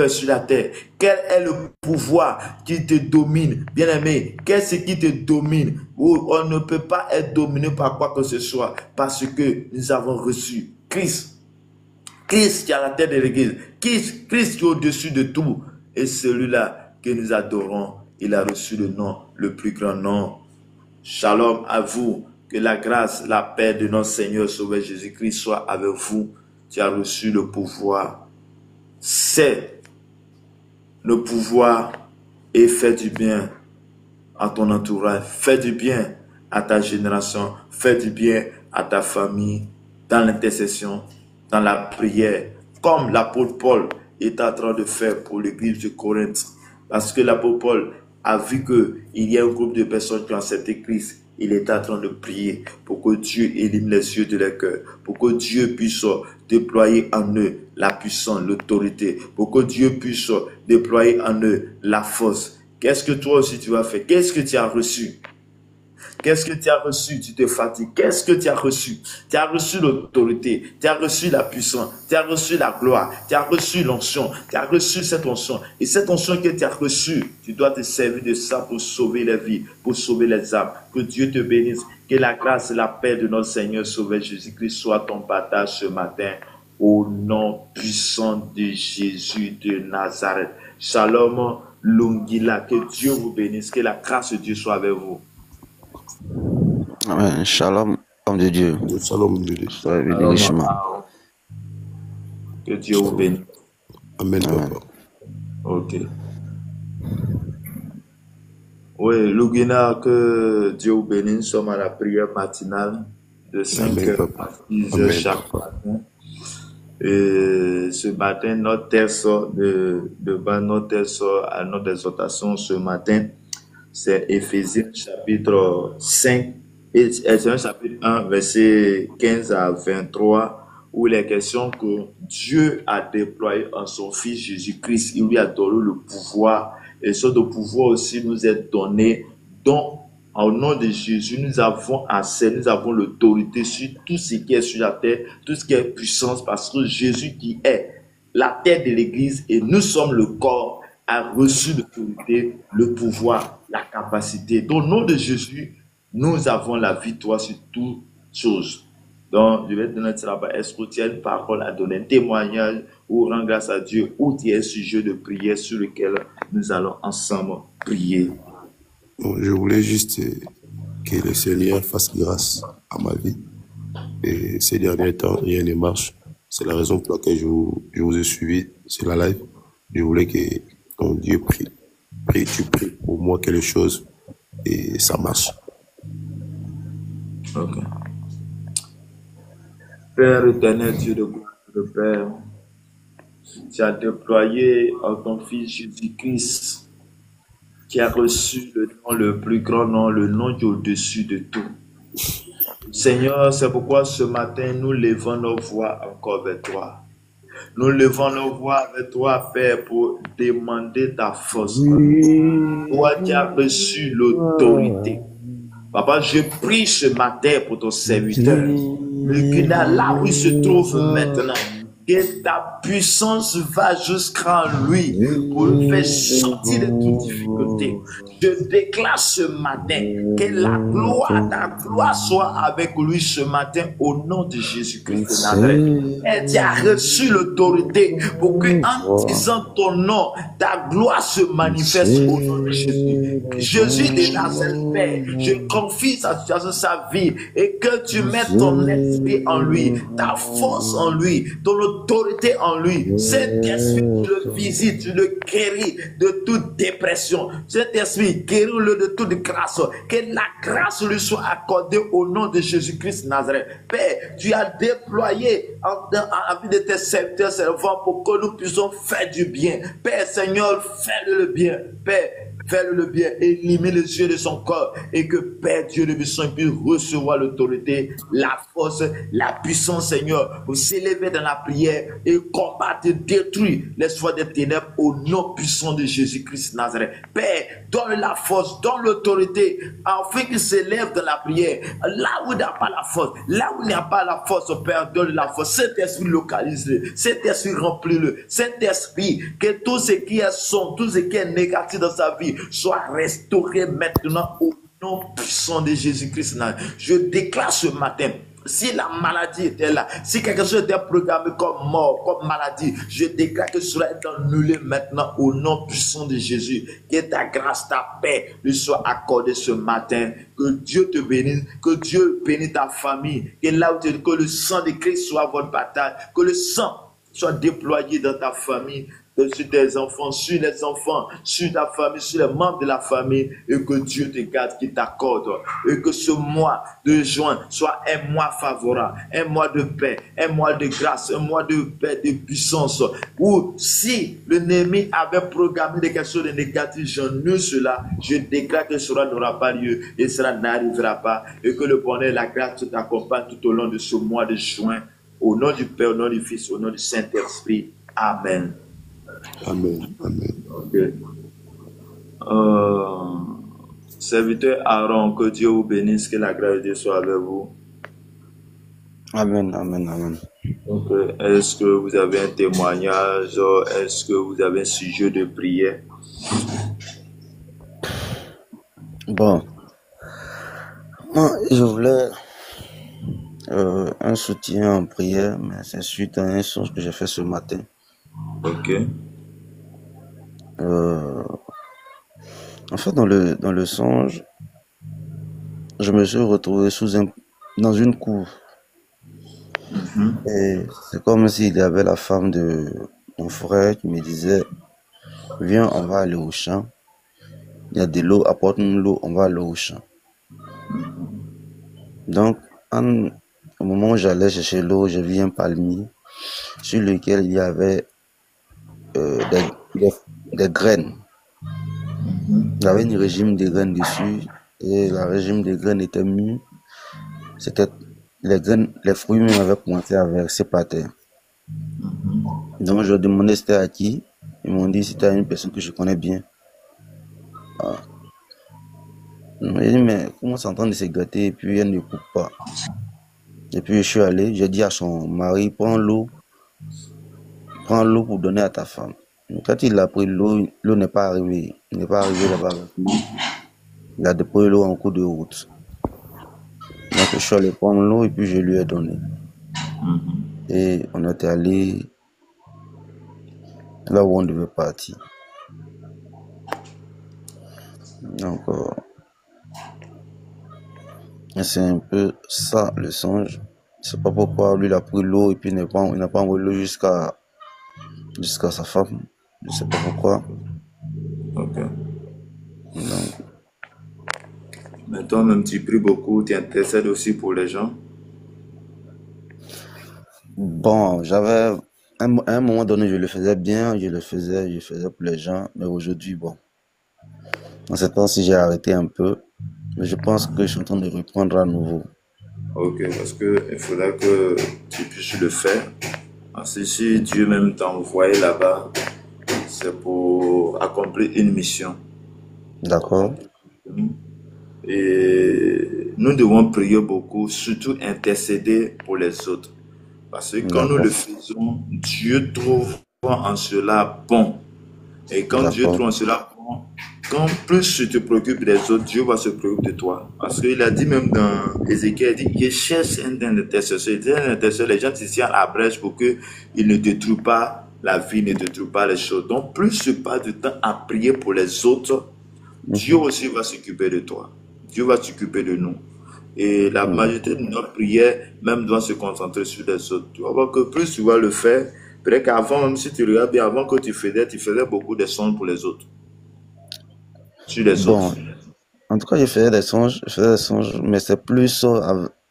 sur la terre. Quel est le pouvoir qui te domine? Bien-aimé, qu'est-ce qui te domine? On ne peut pas être dominé par quoi que ce soit parce que nous avons reçu Christ. Christ qui est à la tête de l'Église. Christ qui est au-dessus de tout. Et celui-là que nous adorons, il a reçu le nom, le plus grand nom. Shalom à vous. Que la grâce, la paix de notre Seigneur Sauveur Jésus-Christ soit avec vous. Tu as reçu le pouvoir. C'est le pouvoir et fais du bien à ton entourage. Fais du bien à ta génération. Fais du bien à ta famille. Dans l'intercession, dans la prière, comme l'apôtre Paul est en train de faire pour l'église de Corinthe. Parce que l'apôtre Paul a vu qu'il y a un groupe de personnes qui ont accepté Christ. Il est en train de prier pour que Dieu élimine les yeux de leur cœur, pour que Dieu puisse déployer en eux la puissance, l'autorité, pour que Dieu puisse déployer en eux la force. Qu'est-ce que toi aussi tu vas faire? Qu'est-ce que tu as reçu? Qu'est-ce que tu as reçu? Tu te fatigues. Qu'est-ce que tu as reçu? Tu as reçu l'autorité. Tu as reçu la puissance. Tu as reçu la gloire. Tu as reçu l'onction. Tu as reçu cette onction. Et cette onction que tu as reçue, tu dois te servir de ça pour sauver les vies, pour sauver les âmes. Que Dieu te bénisse. Que la grâce et la paix de notre Seigneur Sauveur Jésus-Christ soit ton partage ce matin. Au nom puissant de Jésus de Nazareth. Shalom, Lungila. Que Dieu vous bénisse. Que la grâce de Dieu soit avec vous. Amen. Shalom, homme de Dieu. Shalom de Dieu. Que Dieu vous bénisse. Amen, papa. Ok. Oui, Lugina, que Dieu vous bénisse. Nous sommes à la prière matinale. de 5 Amen, heures papa. à 6 heures Amen, chaque papa. matin. Et ce matin, notre texte notre texte à notre exhortation ce matin, c'est Éphésiens chapitre 5, et c'est un chapitre 1, verset 15 à 23, où il est question que Dieu a déployé en son Fils Jésus-Christ, il lui a donné le pouvoir, et ce pouvoir aussi nous est donné, donc au nom de Jésus, nous avons accès, nous avons l'autorité sur tout ce qui est sur la terre, tout ce qui est puissance, parce que Jésus qui est la tête de l'Église et nous sommes le corps, a reçu l'autorité, le pouvoir, la capacité. Donc, au nom de Jésus, nous avons la victoire sur toutes choses. Donc, je vais te donner ça. Est-ce que tu as une parole à donner, un témoignage ou rendre grâce à Dieu, ou tu as un sujet de prière sur lequel nous allons ensemble prier? Bon, je voulais juste que le Seigneur fasse grâce à ma vie. Et ces derniers temps, rien ne marche. C'est la raison pour laquelle je vous ai suivi sur la live. Je voulais que ton Dieu prie. Tu pries pour moi quelque chose et ça marche. Ok. Père éternel, Dieu de gloire, de Père, tu as déployé en ton Fils Jésus-Christ, qui a reçu le nom, le plus grand nom, le nom qui est au-dessus de tout. Seigneur, c'est pourquoi ce matin, nous levons nos voix encore vers toi. Nous levons nos voix vers toi, Père, pour demander ta force. Toi qui as reçu l'autorité. Papa, je prie ce matin pour ton serviteur. Le là où il se trouve maintenant. Que ta puissance va jusqu'à lui pour le faire sortir de toute difficulté. Je déclare ce matin que ta gloire soit avec lui ce matin au nom de Jésus-Christ de Nazareth. Et tu as reçu l'autorité pour que en disant ton nom, ta gloire se manifeste au nom de Jésus. Jésus de Nazareth, Père, je confie sa situation, sa vie et que tu mettes ton esprit en lui, ta force en lui, ton autorité en lui. Cet esprit, tu le visites, tu le guéris de toute dépression. Cet esprit, guéris-le de toute grâce. Que la grâce lui soit accordée au nom de Jésus-Christ Nazareth. Père, tu as déployé en vie de tes serviteurs servants pour que nous puissions faire du bien. Père Seigneur, fais-le le bien. Père, fais-le le bien, élimine les yeux de son corps et que Père Dieu de puissance puisse recevoir l'autorité, la force, la puissance, Seigneur, pour s'élever dans la prière et combattre et détruire les soins des ténèbres au nom puissant de Jésus-Christ Nazareth. Père, donne la force, donne l'autorité, afin qu'il s'élève dans la prière. Là où il n'y a pas la force, là où il n'y a pas la force, Père, donne la force. Cet esprit localise-le, cet esprit remplit-le, cet esprit, que tout ce qui est sombre, tout ce qui est négatif dans sa vie, soit restauré maintenant au nom puissant de Jésus-Christ. Je déclare ce matin, si la maladie était là, si quelque chose était programmé comme mort, comme maladie, je déclare que cela est annulé maintenant au nom puissant de Jésus. Que ta grâce, ta paix lui soit accordée ce matin. Que Dieu te bénisse, que Dieu bénisse ta famille. Et là où tu es, que le sang de Christ soit votre bataille, que le sang soit déployé dans ta famille, sur tes enfants, sur les enfants, sur ta famille, sur les membres de la famille, et que Dieu te garde, qu'il t'accorde, et que ce mois de juin soit un mois favorable, un mois de paix, un mois de grâce, un mois de paix, de puissance, où si l'ennemi avait programmé quelque chose de négatif, j'annule cela, je déclare que cela n'aura pas lieu, et cela n'arrivera pas, et que le bonheur et la grâce t'accompagnent tout au long de ce mois de juin, au nom du Père, au nom du Fils, au nom du Saint-Esprit. Amen. Amen. Amen. Okay. Serviteur Aaron, que Dieu vous bénisse, que la grâce de Dieu soit avec vous. Amen, amen, amen. Okay. Est-ce que vous avez un témoignage? Est-ce que vous avez un sujet de prière? Bon, moi, je voulais un soutien en prière, mais c'est suite à un songe que j'ai fait ce matin. Ok. En fait, dans le songe, je me suis retrouvé dans une cour. Et c'est comme s'il y avait la femme de mon frère qui me disait, viens, on va aller au champ. Il y a de l'eau, apporte-nous l'eau, on va aller au champ. Donc, en au moment où j'allais chercher l'eau, j'ai vu un palmier sur lequel il y avait des graines. Il y avait un régime de graines dessus, et le régime des graines était mûr. C'était les graines, les fruits même avaient commencé à verser par terre. Donc je demandais c'était à qui. Ils m'ont dit c'était à une personne que je connais bien. Ah. J'ai dit mais comment c'est en train de se gâter et puis elle ne coupe pas. Et puis je suis allé, j'ai dit à son mari prends l'eau pour donner à ta femme. Mais quand il a pris l'eau n'est pas arrivée. Il n'est pas arrivé là-bas avec lui. Il a déposé l'eau en cours de route. Donc je suis allé prendre l'eau et puis je lui ai donné. Et on était allé là où on devait partir. Donc c'est un peu ça le songe. C'est pas pourquoi lui il a pris l'eau et puis il n'a pas envoyé l'eau jusqu'à sa femme. Je sais pas pourquoi. Ok. Donc, Mais toi-même, tu pries beaucoup, tu intercèdes aussi pour les gens. bon, j'avais à un moment donné je le faisais bien, je faisais pour les gens, mais aujourd'hui bon, en ce temps-ci j'ai arrêté un peu, mais je pense que je suis en train de reprendre à nouveau. Ok, parce que il faudra que tu puisses le faire. Parce que si Dieu même t'a envoyé là-bas, c'est pour accomplir une mission. D'accord? Et nous devons prier beaucoup, surtout intercéder pour les autres. Parce que quand nous le D'accord. faisons, Dieu trouve en cela bon. Et quand Dieu D'accord. trouve en cela bon, quand plus tu te préoccupes des autres, Dieu va se préoccuper de toi. Parce qu'il a dit même dans Ézéchiel, il dit, je cherche un intercesseur. Il dit un intercesseur, les gens s'y à la brèche pour qu'il ne détruise pas la vie, ne détruise pas les choses. Donc plus tu passes du temps à prier pour les autres, Dieu aussi va s'occuper de toi. Dieu va s'occuper de nous. Et la majorité de nos prières même doit se concentrer sur les autres. Tu vas voir que plus tu vas le faire, peut-être qu'avant, même si tu regardes bien, avant que tu faisais beaucoup de songes pour les autres. Sur les Bon, autres. en tout cas, je faisais des songes, mais c'est plus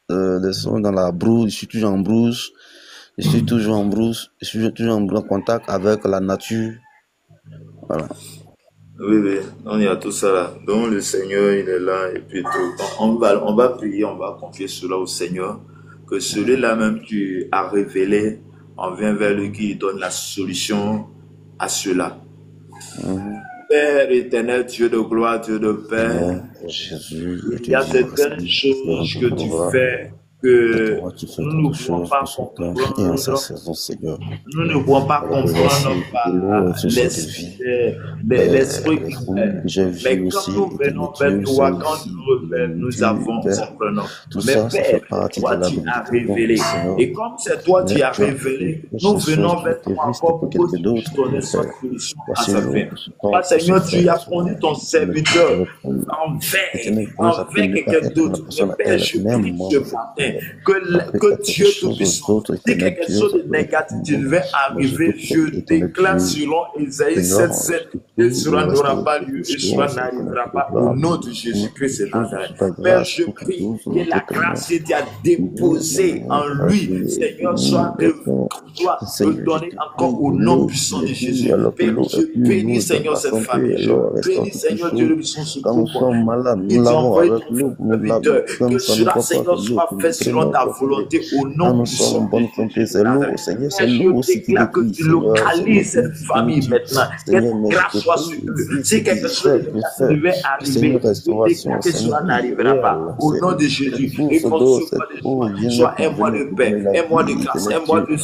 des songes dans la brousse. Je suis toujours en brousse. Je suis toujours en contact avec la nature. Voilà. Oui. Donc, il y a tout ça là. Donc, le Seigneur, il est là. Et puis, tout. Donc, on va prier, on va confier cela au Seigneur. Que celui-là même tu as révélé, on vient vers lui qui donne la solution à cela. Père éternel, Dieu de gloire, Dieu de paix, Seigneur, Jésus, je il te y a dis certaines merci choses pour que ton tu pouvoir. fais C'est que toi qui fais nous ne toutes pouvons choses pas en son temps et en sa comprendre. saison, Seigneur. Nous ne pouvons pas Alors, voici comprendre de l'eau par est une source de vie. l'esprit Les humain. fruits que j'ai vus Mais quand aussi nous étaient venons vers nourriture, c'est toi, quand aussi nous nourriture, avons Père. comprenons. Tout Mais ça, ça Père, fait partie de toi la tu as bénédiction, révélé. Seigneur. Et comme c'est toi Mais qui as tu as révélé, fait nous ces choses venons qui ont vers été toi vues, c'était encore pour pour que quelqu'un tu puisses d'autre. donner Mais sa Père, solution à voici sa l'eau fin. que ce Toi, temps pour ce Seigneur, tu frère, as Seigneur. connu ton Mais tu serviteur avais promis. Éternel Dieu, ça peut envers ne pas quelqu'un être la d'autre. Mais personne à Père, elle, je mais prie moi, ce c'est matin ça peut que être Dieu quelque chose Tout-Puissant, d'autre, si éternel quelque Dieu, chose ça de peut être négatif bon. devait Mais je arriver, te prie, je éternel déclare Dieu, selon Isaïe Seigneur, 7:7 que que tout cela le reste n'aura de pas lieu et perfection, cela Seigneur, n'arrivera que de pas au gloire, nom de pour toutes Jésus-Christ les de choses Nazareth. sous ta Père, grâce, je pour toutes prie choses que la éternellement. grâce que tu as Seigneur, déposée en lui, Seigneur, soit Seigneur, je redonnée te prie encore au que nom l'eau puissant qui de est pure, Jésus. alors que Père, l'eau je est pure, l'eau bénis, donne Seigneur, la cette santé, famille. Je l'eau restaure bénis, toutes Seigneur Dieu, choses. le puissant Quand nous secours. sommes malades, nous Il t'a l'avons envoyé avec ton l'eau, nous l'avons. serviteur. Quand Que ça ne cela, va pas, c'est Seigneur, l'eau soit qui fait nous selon préserve, ta Seigneur. volonté au Quand nom nous sommes en puissant de bonne santé, Jésus de c'est l'eau, Nazareth. Seigneur, c'est Père, je l'eau aussi qui déclare que guérit, tu Seigneur, c'est l'eau localises qui cette dit famille nourriture. maintenant. Que ta Seigneur, mais je te grâce soit prie, sur il eux. dit, Si quelque chose de négatif devait Seigneur, arriver, je restauration, déclare que Seigneur, cela n'arrivera pas. réel, Au nom de cette Jésus. Et source qu'on d'eau, se cette voit de eau joie. vient Soit pour un mois de venir pour paix, donner la un mois de vie, grâce, éternel Dieu.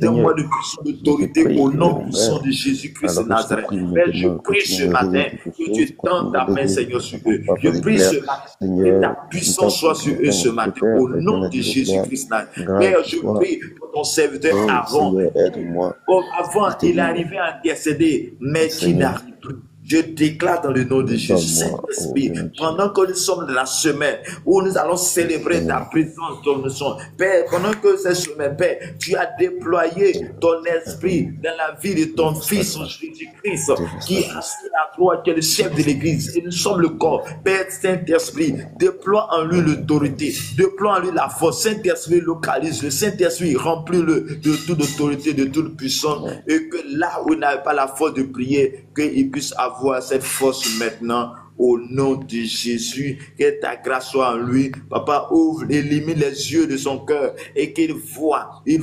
un Seigneur, mois de puissance je te d'autorité prie, au nom mon puissant Père, de Jésus-Christ de alors que je te Nazareth. prie Père, je maintenant, prie continue ce à matin révéler toutes que choses, tu tends continue à ta main, déguiser Seigneur, sur ton eux. Je parfait prie éclair. ce matin que Seigneur, ta nous t'en puissance soit sur eux ce supplions, matin au peut-être, nom éternel de Dieu de gloire, Jésus-Christ. grâce Père, à je toi. prie pour ton serviteur Oh avant. Seigneur, aide-moi. Comme avant, Je te il dis arrivait à intercéder, mais qui Seigneur, n'arrive plus. Je déclare dans le nom de Jésus, Saint-Esprit, pendant que nous sommes dans la semaine où nous allons célébrer ta présence, ton nom, Père, pendant que cette semaine, Père, tu as déployé ton esprit dans la vie de ton Fils, Jésus-Christ, qui est assis à toi, qui est le chef de l'Église, et nous sommes le corps. Père Saint-Esprit, déploie en lui l'autorité, déploie en lui la force. Saint-Esprit, localise le Saint-Esprit, remplis-le de toute autorité, de toute puissance, et que là où il n'avait pas la force de prier, qu'il puisse avoir cette force maintenant. Au nom de Jésus, que ta grâce soit en lui. Papa, ouvre, élimine les yeux de son cœur et qu'il voit et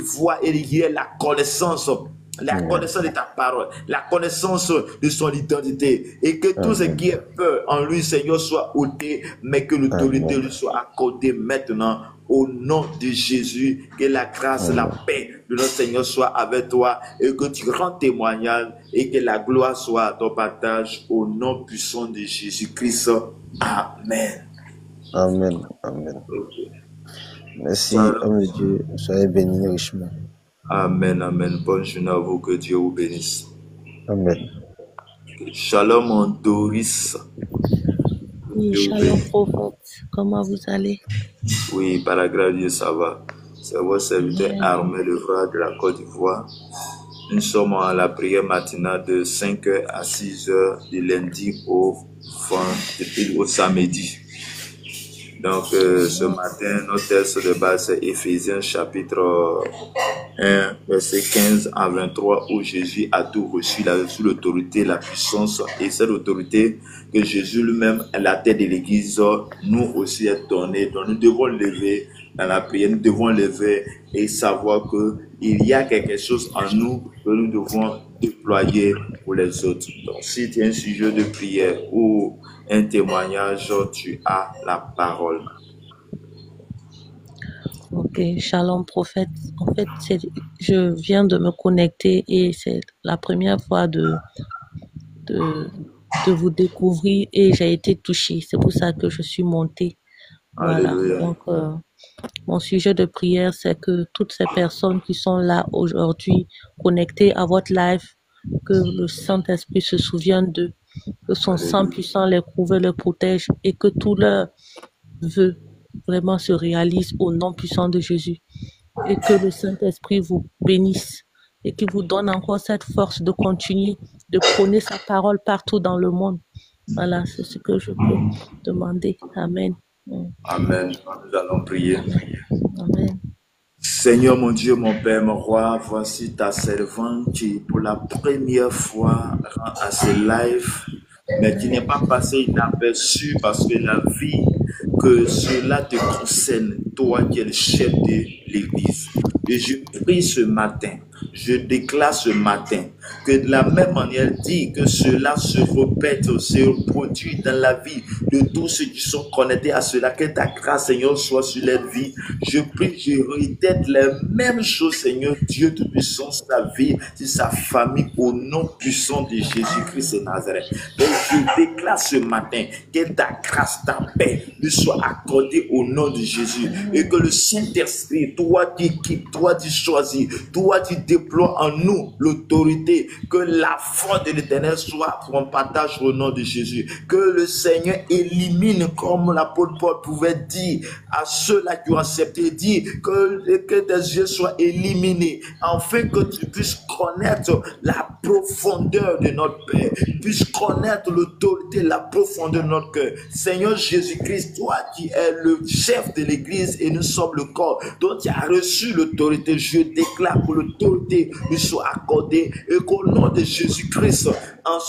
il ait la connaissance de ta parole, la connaissance de son identité, et que tout ce qui est peur en lui, Seigneur, soit ôté, mais que l'autorité lui soit accordée maintenant. Au nom de Jésus, que la grâce, la paix de notre Seigneur soit avec toi et que tu rends témoignage et que la gloire soit à ton partage au nom puissant de Jésus-Christ. Amen. Amen. Amen. Merci, homme de Dieu. Soyez bénis richement. Amen. Amen. Bonne journée à vous. Que Dieu vous bénisse. Amen. Shalom, mon Doris. Oui, shalom, prophète. Comment vous allez? Oui, par la grâce de Dieu, ça va. C'est votre serviteur Armé Levra de la Côte d'Ivoire. Nous sommes à la prière matinale de 5h à 6h du lundi au samedi. Donc, ce matin, notre texte de base, c'est Éphésiens chapitre 1, verset 15 à 23, où Jésus a tout reçu, il a reçu l'autorité, la puissance, et cette autorité que Jésus lui-même est la tête de l'Église, nous aussi est donnée. Donc, nous devons lever dans la prière, nous devons lever et savoir qu'il y a quelque chose en nous que nous devons déployer pour les autres. Donc, si tu as un sujet de prière ou un témoignage, tu as la parole. Ok, shalom prophète. En fait, je viens de me connecter et c'est la première fois de vous découvrir et j'ai été touchée. C'est pour ça que je suis montée. Voilà. Alléluia. Donc, mon sujet de prière, c'est que toutes ces personnes qui sont là aujourd'hui, connectées à votre live, que le Saint-Esprit se souvienne d'eux, que son sang puissant les couvre, les protège et que tout leur vœu vraiment se réalise au nom puissant de Jésus. Et que le Saint-Esprit vous bénisse et qu'il vous donne encore cette force de continuer, de prôner sa parole partout dans le monde. Voilà, c'est ce que je peux demander. Amen. Amen. Nous allons prier. Amen. Seigneur mon Dieu, mon Père, mon Roi, voici ta servante qui pour la première fois rend à ce live, mais qui n'est pas passé inaperçu parce que la vie que cela te concerne, toi qui es le chef de l'Église. Et je prie ce matin, je déclare ce matin que de la même manière dit que cela se répète, se reproduit dans la vie de tous ceux qui sont connectés à cela, que ta grâce, Seigneur, soit sur leur vie. Je prie, je réitère les mêmes choses, Seigneur, Dieu de puissance, sa vie, sur sa famille, au nom puissant de Jésus-Christ de Nazareth. Donc je déclare ce matin que ta grâce, ta paix, lui soit accordée au nom de Jésus et que le Saint-Esprit, toi qui équipes, toi qui choisis, toi qui déploies en nous l'autorité, que la force de l'Éternel soit en partage au nom de Jésus. Que le Seigneur élimine, comme l'apôtre Paul pouvait dire à ceux-là qui ont accepté, dire que tes yeux soient éliminés, afin que tu puisses connaître la profondeur de notre Père, puisses connaître l'autorité, la profondeur de notre cœur. Seigneur Jésus-Christ, toi qui es le chef de l'Église et nous sommes le corps, dont tu as reçu l'autorité, je déclare que l'autorité lui soit accordée et qu'au nom de Jésus-Christ, en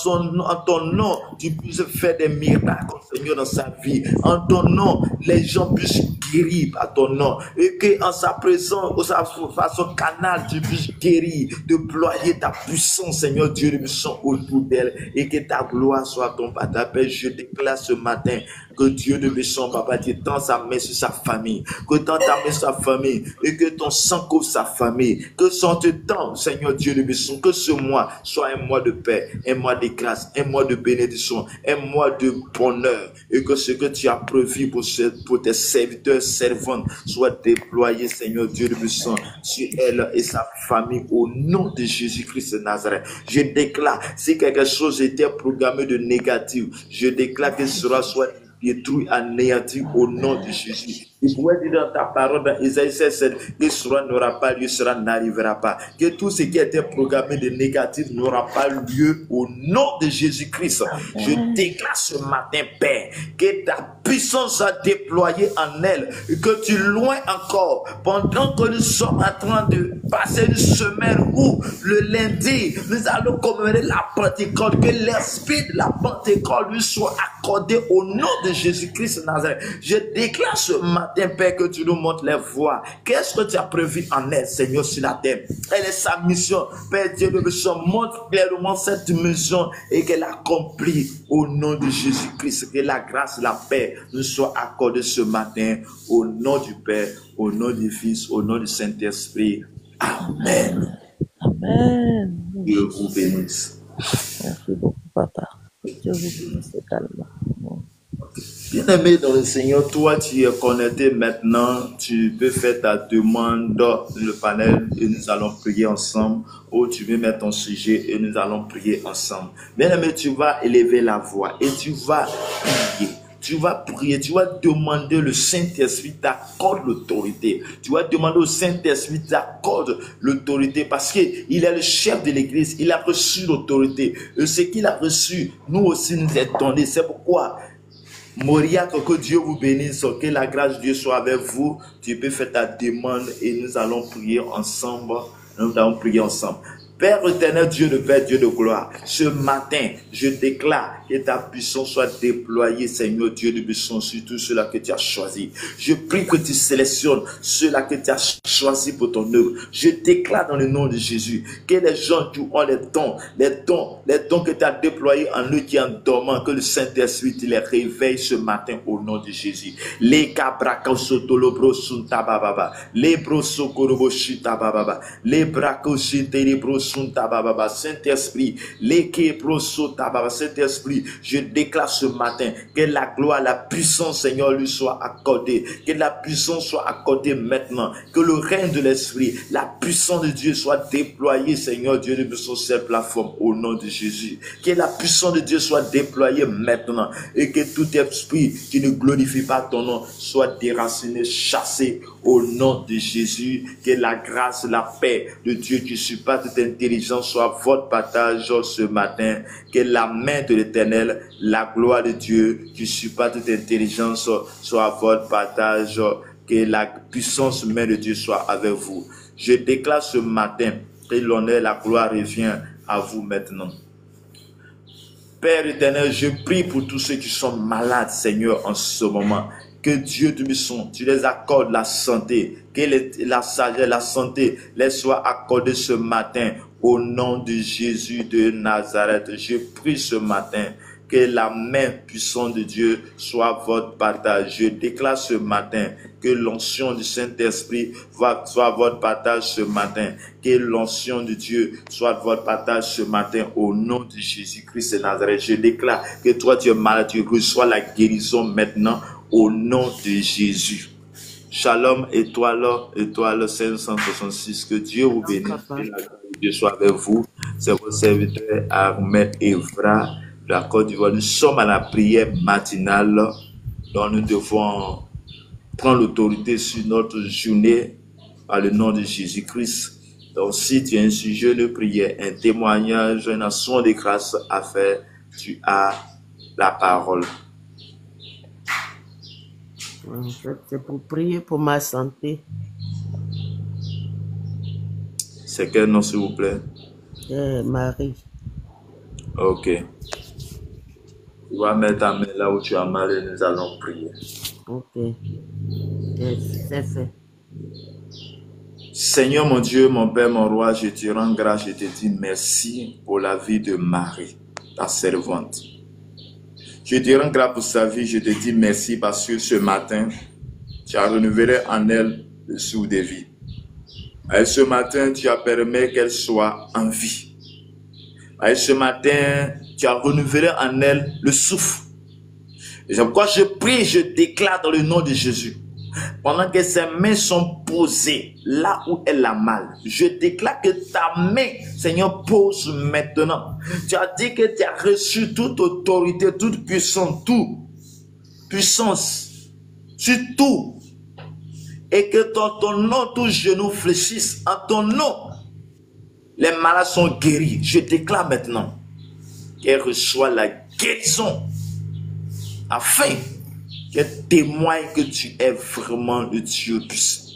ton nom, tu puisses faire des miracles, Seigneur, dans sa vie. En ton nom, les gens puissent guérir par ton nom et qu'en sa présence, à son canal, tu puisses guérir, déployer ta puissance, Seigneur Dieu, de puissance autour d'elle et que ta gloire soit ton Père. Je déclare ce matin que Dieu de puissance, Papa, tu tends sa main sur sa famille, que tends ta main sur sa famille et que ton sang couvre sa famille, que son te temps, Seigneur Dieu de bénédiction, que ce mois soit un mois de paix, un mois de grâce, un mois de bénédiction, un mois de bonheur, et que ce que tu as prévu pour tes serviteurs, servantes, soit déployé, Seigneur Dieu de bénédiction, sur elle et sa famille, au nom de Jésus-Christ de Nazareth. Je déclare, si quelque chose était programmé de négatif, je déclare que ce sera soit détruit, anéanti au nom de Jésus. Il pourrait dire dans ta parole, dans Isaïe 16, que cela n'aura pas lieu, cela n'arrivera pas. Que tout ce qui était programmé de négatif n'aura pas lieu au nom de Jésus-Christ. Je déclare ce matin, Père, que ta puissance a déployé en elle, et que tu loin encore, pendant que nous sommes en train de passer une semaine où le lundi, nous allons commémorer la Pentecôte, que l'esprit de la Pentecôte lui soit accordé au nom de Jésus-Christ de Nazareth. Je déclare ce matin, Père, que tu nous montres les voies. Qu'est-ce que tu as prévu en elle, Seigneur, sur la terre? Elle est sa mission. Père Dieu de mission, montre clairement cette mission et qu'elle accomplit au nom de Jésus-Christ. Que la grâce, la paix nous soit accordée ce matin au nom du Père, au nom du Fils, au nom du Saint-Esprit. Amen. Amen. Dieu vous bénisse. Merci beaucoup, Papa. Dieu vous bénisse également. Bien-aimé dans le Seigneur, toi tu es connecté maintenant, tu peux faire ta demande dans le panel et nous allons prier ensemble, ou tu peux mettre ton sujet et nous allons prier ensemble. Bien-aimé, tu vas élever la voix et tu vas prier. Tu vas prier, tu vas demander le Saint-Esprit t'accorde l'autorité. Tu vas demander au Saint-Esprit t'accorde l'autorité parce qu'il est le chef de l'Église, il a reçu l'autorité. Et ce qu'il a reçu, nous aussi nous est donné. C'est pourquoi Moria, que Dieu vous bénisse, que la grâce de Dieu soit avec vous. Tu peux faire ta demande et nous allons prier ensemble. Nous allons prier ensemble. Père éternel, Dieu de paix, Dieu de gloire, ce matin, je déclare que ta puissance soit déployée, Seigneur Dieu de puissance, sur tout cela que tu as choisi. Je prie que tu sélectionnes cela que tu as choisi pour ton œuvre. Je déclare dans le nom de Jésus que les gens qui ont les dons que tu as déployés en eux qui sont dormants, que le Saint-Esprit les réveille ce matin au nom de Jésus. Les cabracosotolobro suntababa, les brosokorobochitababa, les bracositelebro suntababa, Saint-Esprit, les kebrosotaba, Saint-Esprit, je déclare ce matin que la gloire, la puissance, Seigneur, lui soit accordée, que la puissance soit accordée maintenant, que le règne de l'Esprit, la puissance de Dieu soit déployée, Seigneur Dieu, sur cette plateforme au nom de Jésus, que la puissance de Dieu soit déployée maintenant et que tout esprit qui ne glorifie pas ton nom soit déraciné, chassé au nom de Jésus, que la grâce, la paix de Dieu qui surpasse toute intelligence soit votre partage ce matin, que la main de l'Éternel, la gloire de Dieu qui surpasse toute intelligence soit votre partage, que la puissance main de Dieu soit avec vous. Je déclare ce matin que l'honneur, la gloire revient à vous maintenant. Père éternel, je prie pour tous ceux qui sont malades, Seigneur, en ce moment. Que Dieu de mission, tu les accordes la santé, que la sagesse, la santé les soit accordée ce matin au nom de Jésus de Nazareth. Je prie ce matin que la main puissante de Dieu soit votre partage. Je déclare ce matin que l'onction du Saint-Esprit soit votre partage ce matin. Que l'onction de Dieu soit votre partage ce matin au nom de Jésus-Christ de Nazareth. Je déclare que toi tu es malade, tu reçois la guérison maintenant au nom de Jésus. Shalom, étoile 566. Que Dieu vous bénisse. Que la grâce de Dieu soit avec vous. C'est votre serviteur Ahmed Evra de la Côte d'Ivoire. Nous sommes à la prière matinale dont nous devons prendre l'autorité sur notre journée par le nom de Jésus-Christ. Donc si tu as un sujet de prière, un témoignage, une action de grâce à faire, tu as la parole. En fait, c'est pour prier pour ma santé. C'est quel nom, s'il vous plaît? Marie. Ok. Tu vas mettre ta main là où tu as mal et nous allons prier. Ok. C'est fait. Seigneur mon Dieu, mon Père, mon Roi, je te rends grâce, je te dis merci pour la vie de Marie, ta servante. Je te rends grâce pour sa vie, je te dis merci parce que ce matin, tu as renouvelé en elle le souffle de vie. Et ce matin, tu as permis qu'elle soit en vie. Et ce matin, tu as renouvelé en elle le souffle. Et c'est pourquoi je prie, je déclare dans le nom de Jésus. Pendant que ses mains sont posées là où elle a mal, je déclare que ta main, Seigneur, pose maintenant. Tu as dit que tu as reçu toute autorité, toute puissance, sur tout. Et que dans ton nom, tout genou fléchisse. En ton nom, les malades sont guéris. Je déclare maintenant qu'elle reçoit la guérison afin qu'elle témoigne que tu es vraiment le Dieu puissant.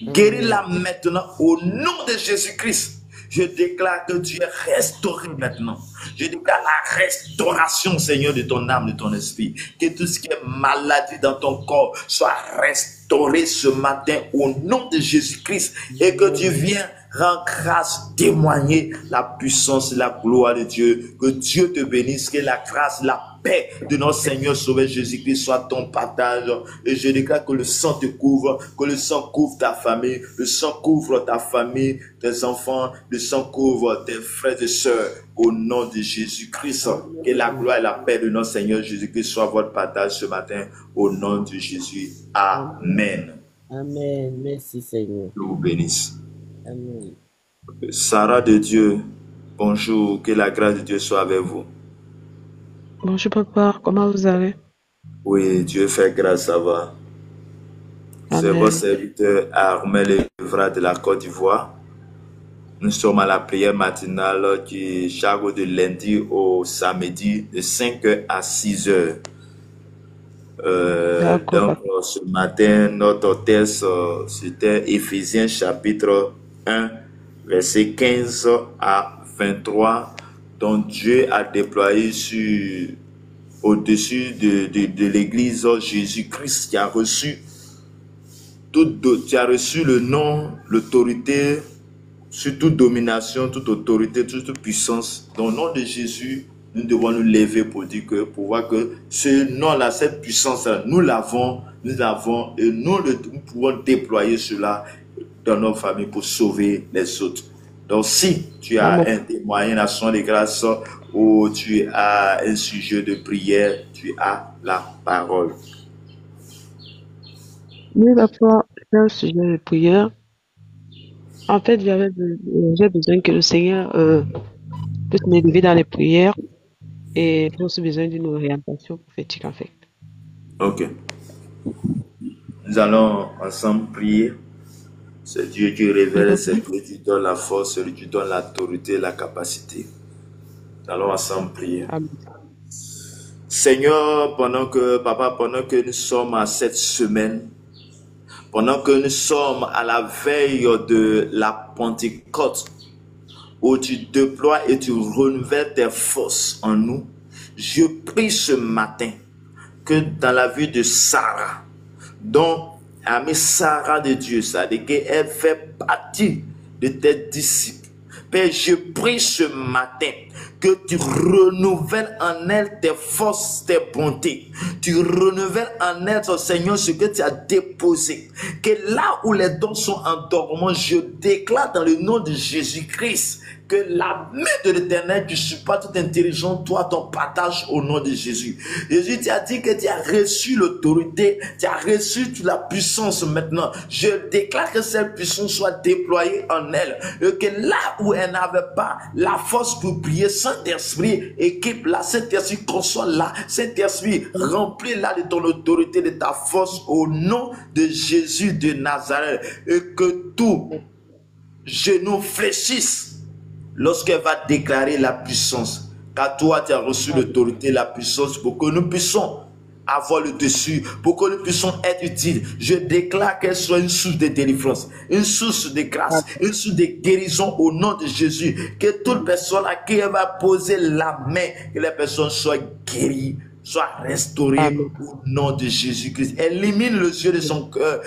Guéris-la maintenant au nom de Jésus-Christ. Je déclare que tu es restauré maintenant. Je déclare la restauration, Seigneur, de ton âme, de ton esprit. Que tout ce qui est maladie dans ton corps soit restauré ce matin au nom de Jésus-Christ. Et que tu viennes rendre grâce, témoigner la puissance et la gloire de Dieu. Que Dieu te bénisse, que la grâce, la paix de notre Seigneur Sauveur Jésus-Christ soit ton partage. Et je déclare que le sang te couvre, que le sang couvre ta famille, le sang couvre ta famille, tes enfants, le sang couvre tes frères et sœurs. Au nom de Jésus-Christ, que la gloire et la paix de notre Seigneur Jésus-Christ soit votre partage ce matin. Au nom de Jésus. Amen. Amen. Merci Seigneur. Je vous bénisse. Amen. Sarah de Dieu, bonjour, que la grâce de Dieu soit avec vous. Bonjour papa, comment vous allez? Oui, Dieu fait grâce, ça va. C'est Amen. votre serviteur Armel Evra de la Côte d'Ivoire. Nous sommes à la prière matinale qui chaque de lundi au samedi de 5h à 6h. D'accord. Donc ce matin, notre texte c'était Éphésiens chapitre 1, verset 15 à 23, dont Dieu a déployé au-dessus de l'église Jésus-Christ qui a reçu le nom, l'autorité, sur toute domination, toute autorité, toute puissance. Dans le nom de Jésus, nous devons nous lever pour dire que, pour voir que ce nom-là, cette puissance-là, nous l'avons, et nous pouvons déployer cela dans nos familles pour sauver les autres. Donc, si tu as Amen. un témoignage d'action de grâce ou tu as un sujet de prière, tu as la parole. Oui papa, c'est un sujet de prière. En fait, j'ai besoin que le Seigneur puisse m'élever dans les prières et j'ai aussi besoin d'une orientation prophétique en fait. Ok. Nous allons ensemble prier. C'est Dieu qui révèle, c'est Dieu qui donne la force, c'est lui qui donne l'autorité, la capacité. Nous allons ensemble prier. Amen. Seigneur, pendant que nous sommes à cette semaine, pendant que nous sommes à la veille de la Pentecôte, où tu déploies et tu renouvelles tes forces en nous, je prie ce matin que dans la vie de Sarah, dont amie Sarah de Dieu, c'est-à-dire qu'elle fait partie de tes disciples, Père, je prie ce matin que tu renouvelles en elle tes forces, tes bontés. Tu renouvelles en elle, ton Seigneur, ce que tu as déposé. Que là où les dons sont en dormant, je déclare dans le nom de Jésus-Christ que la main de l'Éternel qui supporte toute intelligence, toi, ton partage au nom de Jésus. Jésus, tu as dit que tu as reçu l'autorité, tu as reçu toute la puissance maintenant. Je déclare que cette puissance soit déployée en elle. Et que là où elle n'avait pas la force pour prier, Saint-Esprit, équipe-la, Saint-Esprit, console-la, Saint-Esprit, remplis-la de ton autorité, de ta force au nom de Jésus de Nazareth. Et que tout genou fléchisse lorsqu'elle va déclarer la puissance, car toi tu as reçu l'autorité, la puissance pour que nous puissions avoir le dessus, pour que nous puissions être utiles. Je déclare qu'elle soit une source de délivrance, une source de grâce, une source de guérison au nom de Jésus. Que toute personne à qui elle va poser la main, que les personnes soient guéries soit restauré Amen. au nom de Jésus-Christ. Élimine les yeux de son cœur,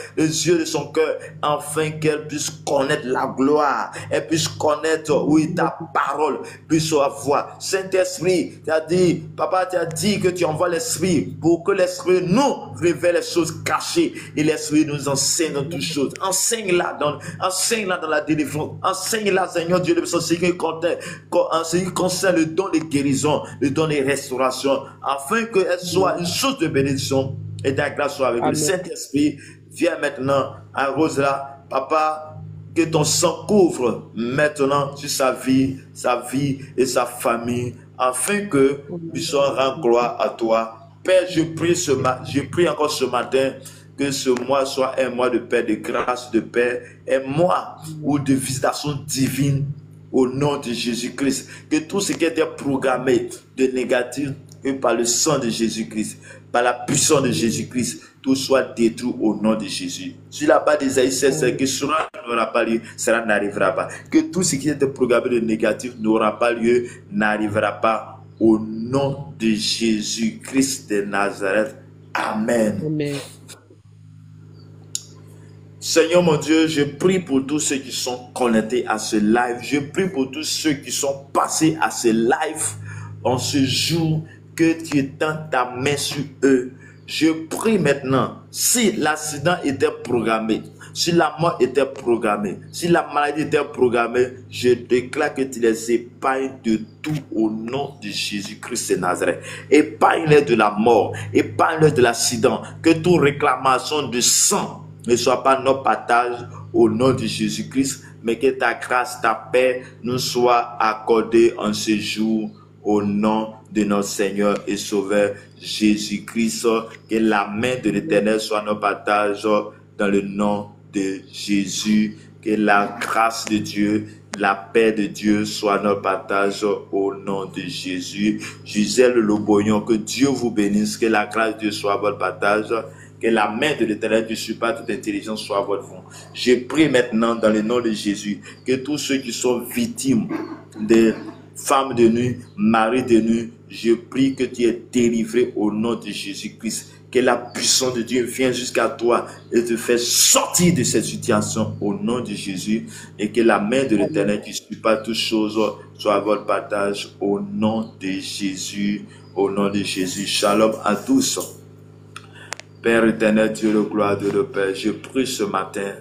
afin qu'elle puisse connaître la gloire, elle puisse connaître, oui, ta parole, puisse avoir. Saint-Esprit, tu as dit, Papa, tu as dit que tu envoies l'Esprit pour que l'Esprit nous révèle les choses cachées et l'Esprit nous enseigne dans toutes choses. Enseigne-la dans la délivrance. Enseigne-la, Seigneur Dieu, de ce qui concerne le don de guérison, le don de restauration, afin qu'elle soit une source de bénédiction et ta grâce soit avec le Saint-Esprit. Viens maintenant, arrose-la, Papa, que ton sang couvre maintenant sur sa vie et sa famille, afin que nous puissions rendre gloire à toi. Père, je prie encore ce matin que ce mois soit un mois de paix, de grâce, de paix, un mois ou de visitation divine au nom de Jésus-Christ. Que tout ce qui était programmé de négatif, que par le sang de Jésus-Christ, par la puissance de Jésus-Christ, tout soit détruit au nom de Jésus. Sur la base d'Ésaïe 16, que cela n'aura pas lieu, cela n'arrivera pas. Que tout ce qui était programmé de négatif n'aura pas lieu, n'arrivera pas au nom de Jésus-Christ de Nazareth. Amen. Amen. Seigneur mon Dieu, je prie pour tous ceux qui sont connectés à ce live. Je prie pour tous ceux qui sont passés à ce live en ce jour, que tu étends ta main sur eux. Je prie maintenant, si l'accident était programmé, si la mort était programmée, si la maladie était programmée, je déclare que tu les épargnes de tout au nom de Jésus-Christ de Nazareth. Épargne-les de la mort, épargne-les de l'accident, que toute réclamation de sang ne soit pas notre partage au nom de Jésus-Christ, mais que ta grâce, ta paix nous soit accordée en ce jour au nom de notre Seigneur et Sauveur Jésus-Christ. Que la main de l'Éternel soit notre partage dans le nom de Jésus. Que la grâce de Dieu, la paix de Dieu soit notre partage au nom de Jésus. Gisèle Loboyon, que Dieu vous bénisse, que la grâce de Dieu soit votre partage. Que la main de l'Éternel du support toute intelligence soit à votre fond. Je prie maintenant dans le nom de Jésus que tous ceux qui sont victimes de femmes de nuit, maris de nuit, je prie que tu es délivré au nom de Jésus-Christ. Que la puissance de Dieu vienne jusqu'à toi et te fasse sortir de cette situation au nom de Jésus. Et que la main de l'Éternel qui support toutes choses soit à votre partage au nom de Jésus. Au nom de Jésus. Shalom à tous. Père éternel, Dieu de gloire, Dieu de paix, je prie ce matin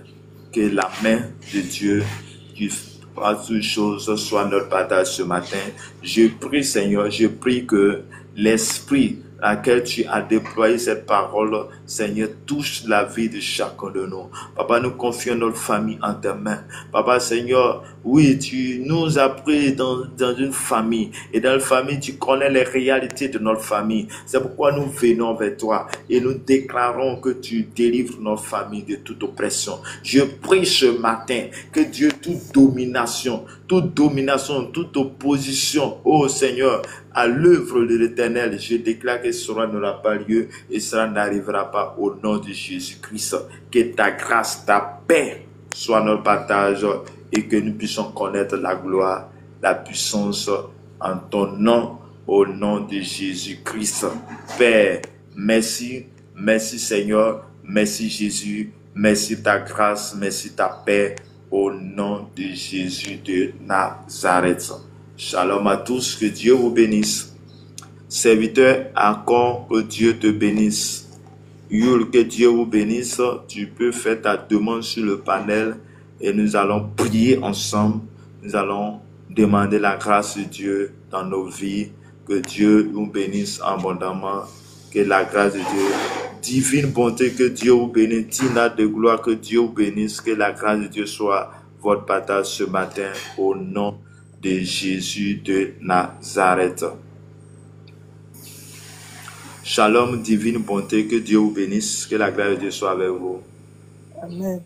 que la main de Dieu qui par toutes choses soit notre partage ce matin. Je prie, Seigneur, je prie que l'esprit à laquelle tu as déployé cette parole, Seigneur, touche la vie de chacun de nous. Papa, nous confions notre famille en tes mains. Papa, Seigneur, oui, tu nous as pris dans une famille. Et dans la famille, tu connais les réalités de notre famille. C'est pourquoi nous venons vers toi et nous déclarons que tu délivres notre famille de toute oppression. Je prie ce matin que Dieu, toute domination, toute opposition, oh Seigneur, à l'œuvre de l'Éternel, je déclare que cela n'aura pas lieu et cela n'arrivera pas au nom de Jésus-Christ. Que ta grâce, ta paix soit notre partage et que nous puissions connaître la gloire, la puissance en ton nom, au nom de Jésus-Christ. Père, merci, merci Seigneur, merci Jésus, merci ta grâce, merci ta paix, au nom de Jésus de Nazareth. Shalom à tous, que Dieu vous bénisse. Serviteur Akon, que Dieu te bénisse. Yul, que Dieu vous bénisse. Tu peux faire ta demande sur le panel et nous allons prier ensemble. Nous allons demander la grâce de Dieu dans nos vies. Que Dieu nous bénisse abondamment. Que la grâce de Dieu, divine bonté, que Dieu vous bénisse. Tina de gloire, que Dieu vous bénisse. Que la grâce de Dieu soit votre partage ce matin au nom de Jésus de Nazareth. Shalom, divine bonté, que Dieu vous bénisse, que la grâce de Dieu soit avec vous. Amen.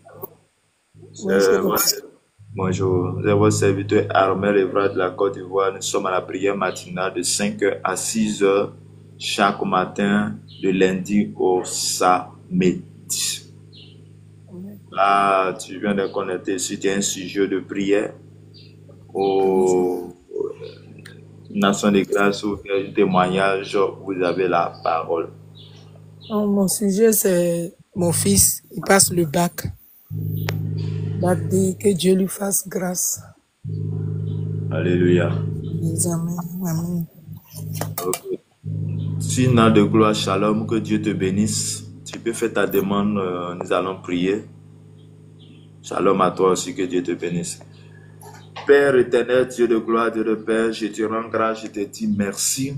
Bonjour, c'est votre serviteur Armel Evra de la Côte d'Ivoire. Nous sommes à la prière matinale de 5h à 6h chaque matin, de lundi au samedi. Là, tu viens de connecter sur un sujet de prière. Nation de grâce ou quel témoignage, vous avez la parole. Mon sujet, c'est mon fils. Il passe le bac. Bac D, que Dieu lui fasse grâce. Alléluia. Amen. Amen. Okay. Signe de gloire, shalom, que Dieu te bénisse. Tu peux faire ta demande, nous allons prier. Shalom à toi aussi, que Dieu te bénisse. Père éternel, Dieu de gloire, Dieu de Père, je te rends grâce, je te dis merci.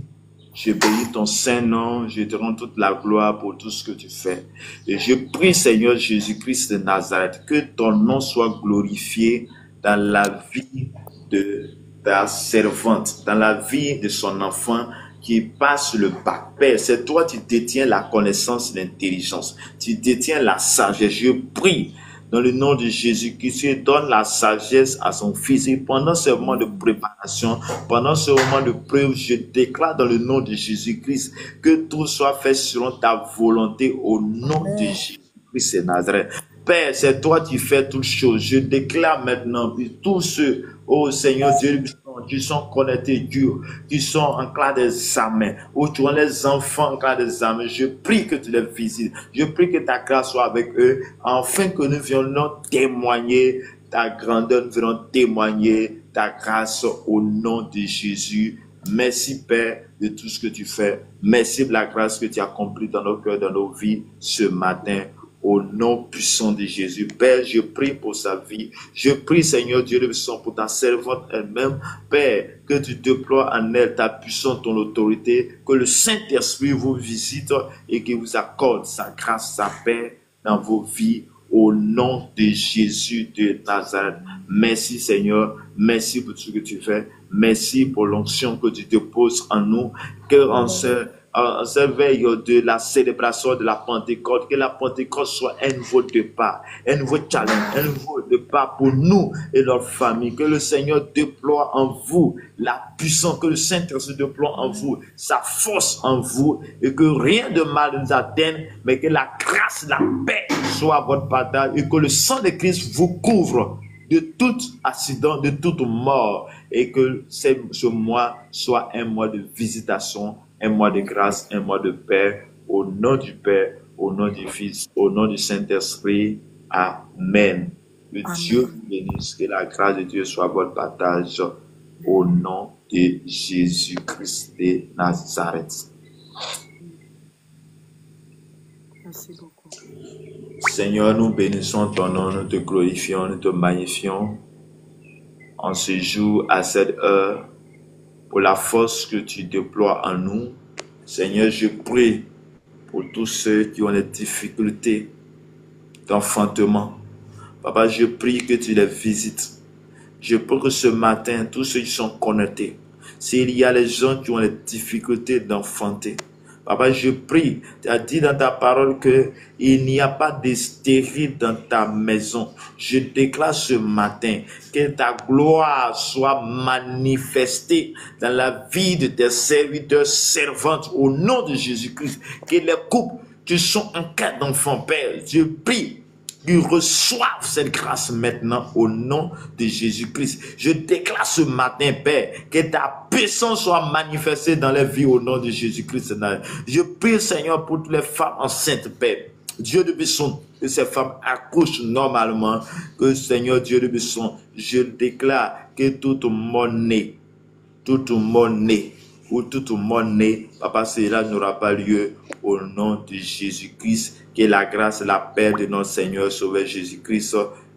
Je bénis ton saint nom, je te rends toute la gloire pour tout ce que tu fais. Et je prie, Seigneur Jésus-Christ de Nazareth, que ton nom soit glorifié dans la vie de ta servante, dans la vie de son enfant qui passe le bac. Père, c'est toi qui détiens la connaissance, l'intelligence. Tu détiens la sagesse. Je prie dans le nom de Jésus-Christ, tu donnes la sagesse à son fils. Et pendant ce moment de préparation, pendant ce moment de preuve, je déclare dans le nom de Jésus-Christ que tout soit fait selon ta volonté au nom de Jésus-Christ de Nazareth. Père, c'est toi qui fais toutes choses. Je déclare maintenant que tous ceux, oh Seigneur Dieu, qui sont connectés, qui sont en classe d'examen, où tu as les enfants en classe d'examen, je prie que tu les visites. Je prie que ta grâce soit avec eux, afin que nous viennent témoigner ta grandeur, nous venons témoigner ta grâce au nom de Jésus. Merci Père de tout ce que tu fais. Merci de la grâce que tu as accomplie dans nos cœurs, dans nos vies ce matin. Au nom puissant de Jésus. Père, je prie pour sa vie. Je prie, Seigneur Dieu de puissance, pour ta servante elle-même. Père, que tu déploies en elle ta puissance, ton autorité, que le Saint-Esprit vous visite et qu'il vous accorde sa grâce, sa paix dans vos vies. Au nom de Jésus de Nazareth. Merci Seigneur. Merci pour tout ce que tu fais. Merci pour l'onction que tu déposes en nous. Que en ce veille de la célébration de la Pentecôte, que la Pentecôte soit un nouveau départ, un nouveau challenge, un nouveau départ pour nous et leur famille. Que le Seigneur déploie en vous la puissance, que le Saint-Esprit déploie en vous sa force en vous et que rien de mal ne nous atteigne, mais que la grâce, la paix soit votre partage et que le sang de Christ vous couvre de tout accident, de toute mort et que ce mois soit un mois de visitation, un mois de grâce, un mois de paix, au nom du Père, au nom du Fils, au nom du Saint-Esprit. Amen. Que Dieu vous bénisse, que la grâce de Dieu soit votre partage, au nom de Jésus-Christ de Nazareth. Merci beaucoup. Seigneur, nous bénissons ton nom, nous te glorifions, nous te magnifions en ce jour, à cette heure, pour la force que tu déploies en nous. Seigneur, je prie pour tous ceux qui ont des difficultés d'enfantement. Papa, je prie que tu les visites. Je prie que ce matin, tous ceux qui sont connectés, s'il y a les gens qui ont des difficultés d'enfanter, Papa, je prie, tu as dit dans ta parole qu'il n'y a pas de stérile dans ta maison. Je déclare ce matin que ta gloire soit manifestée dans la vie de tes serviteurs, servantes, au nom de Jésus-Christ. Que les couples qui sont en cas d'enfant, Père, je prie qu'ils reçoivent cette grâce maintenant au nom de Jésus-Christ. Je déclare ce matin, Père, que ta puissance soit manifestée dans les vies au nom de Jésus-Christ. Je prie, Seigneur, pour toutes les femmes enceintes, Père. Dieu de puissance, que ces femmes accouchent normalement. Que, Seigneur, Dieu de puissance, je déclare que tout mon-né, ou tout mon-né, Papa, cela n'aura pas lieu au nom de Jésus-Christ. Que la grâce et la paix de notre Seigneur Sauveur Jésus-Christ.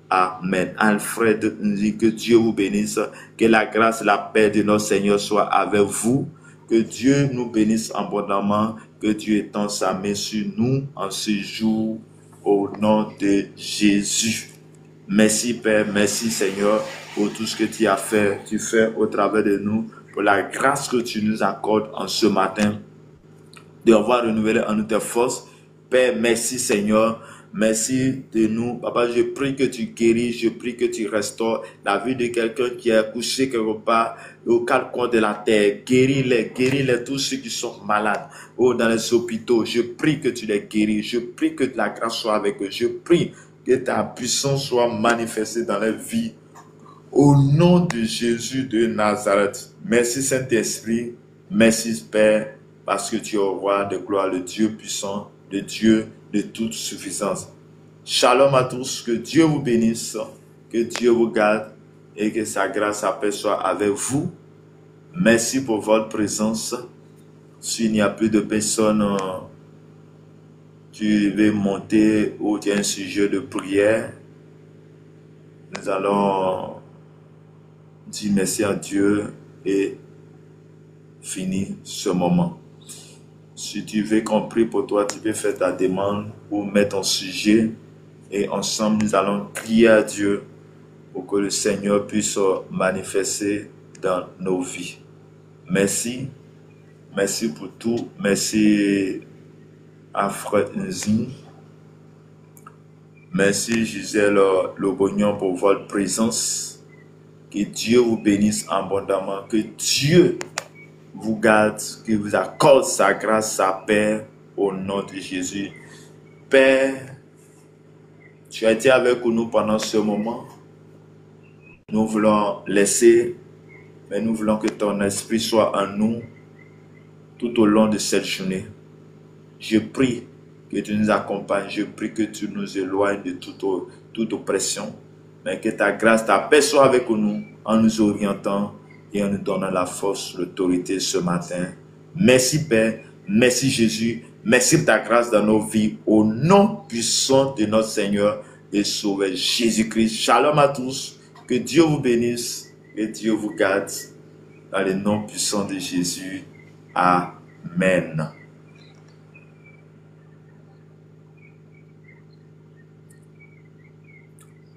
Amen. Alfred nous dit que Dieu vous bénisse. Que la grâce et la paix de notre Seigneur soit avec vous. Que Dieu nous bénisse abondamment. Que Dieu étende sa main sur nous en ce jour au nom de Jésus. Merci Père, merci Seigneur pour tout ce que tu as fait, tu fais au travers de nous, pour la grâce que tu nous accordes en ce matin, d'avoir renouvelé en nous tes forces. Père, merci Seigneur, merci de nous. Papa, je prie que tu guéris, je prie que tu restaures la vie de quelqu'un qui est couché quelque part au quatre coins de la terre. Guéris-les, tous ceux qui sont malades, dans les hôpitaux. Je prie que tu les guéris, je prie que la grâce soit avec eux, je prie que ta puissance soit manifestée dans leur vie Au nom de Jésus de Nazareth. Merci Saint-Esprit. Merci Père, parce que tu es au roi de gloire, le Dieu puissant, le Dieu de toute suffisance. Shalom à tous, que Dieu vous bénisse, que Dieu vous garde et que sa grâce, sa paix soit avec vous. Merci pour votre présence. S'il n'y a plus de personnes, tu veux monter ou tu as un sujet de prière, nous allons dire merci à Dieu et finir ce moment. Si tu veux qu'on prie pour toi, tu peux faire ta demande ou mettre ton sujet et ensemble nous allons prier à Dieu pour que le Seigneur puisse se manifester dans nos vies. Merci. Merci pour tout. Merci à Frère Nzim. Merci Gisèle Lobognon pour votre présence. Que Dieu vous bénisse abondamment. Que Dieu vous garde, que vous accorde sa grâce, sa paix au nom de Jésus. Père, tu as été avec nous pendant ce moment. Nous voulons laisser, mais nous voulons que ton esprit soit en nous tout au long de cette journée. Je prie que tu nous accompagnes, je prie que tu nous éloignes de toute oppression, mais que ta grâce, ta paix soit avec nous en nous orientant et en nous donnant la force, l'autorité ce matin. Merci Père, merci Jésus, merci pour ta grâce dans nos vies, au nom puissant de notre Seigneur et Sauveur Jésus-Christ. Shalom à tous, que Dieu vous bénisse, que Dieu vous garde, dans le nom puissant de Jésus. Amen.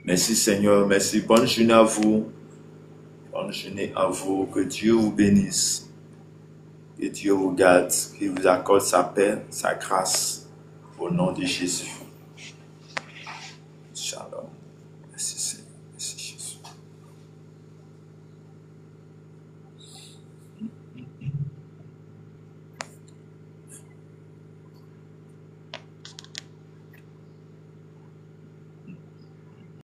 Merci Seigneur, merci. Bonne journée à vous. Bonne journée à vous. Que Dieu vous bénisse. Que Dieu vous garde. Qu'il vous accorde sa paix, sa grâce. Au nom de Jésus.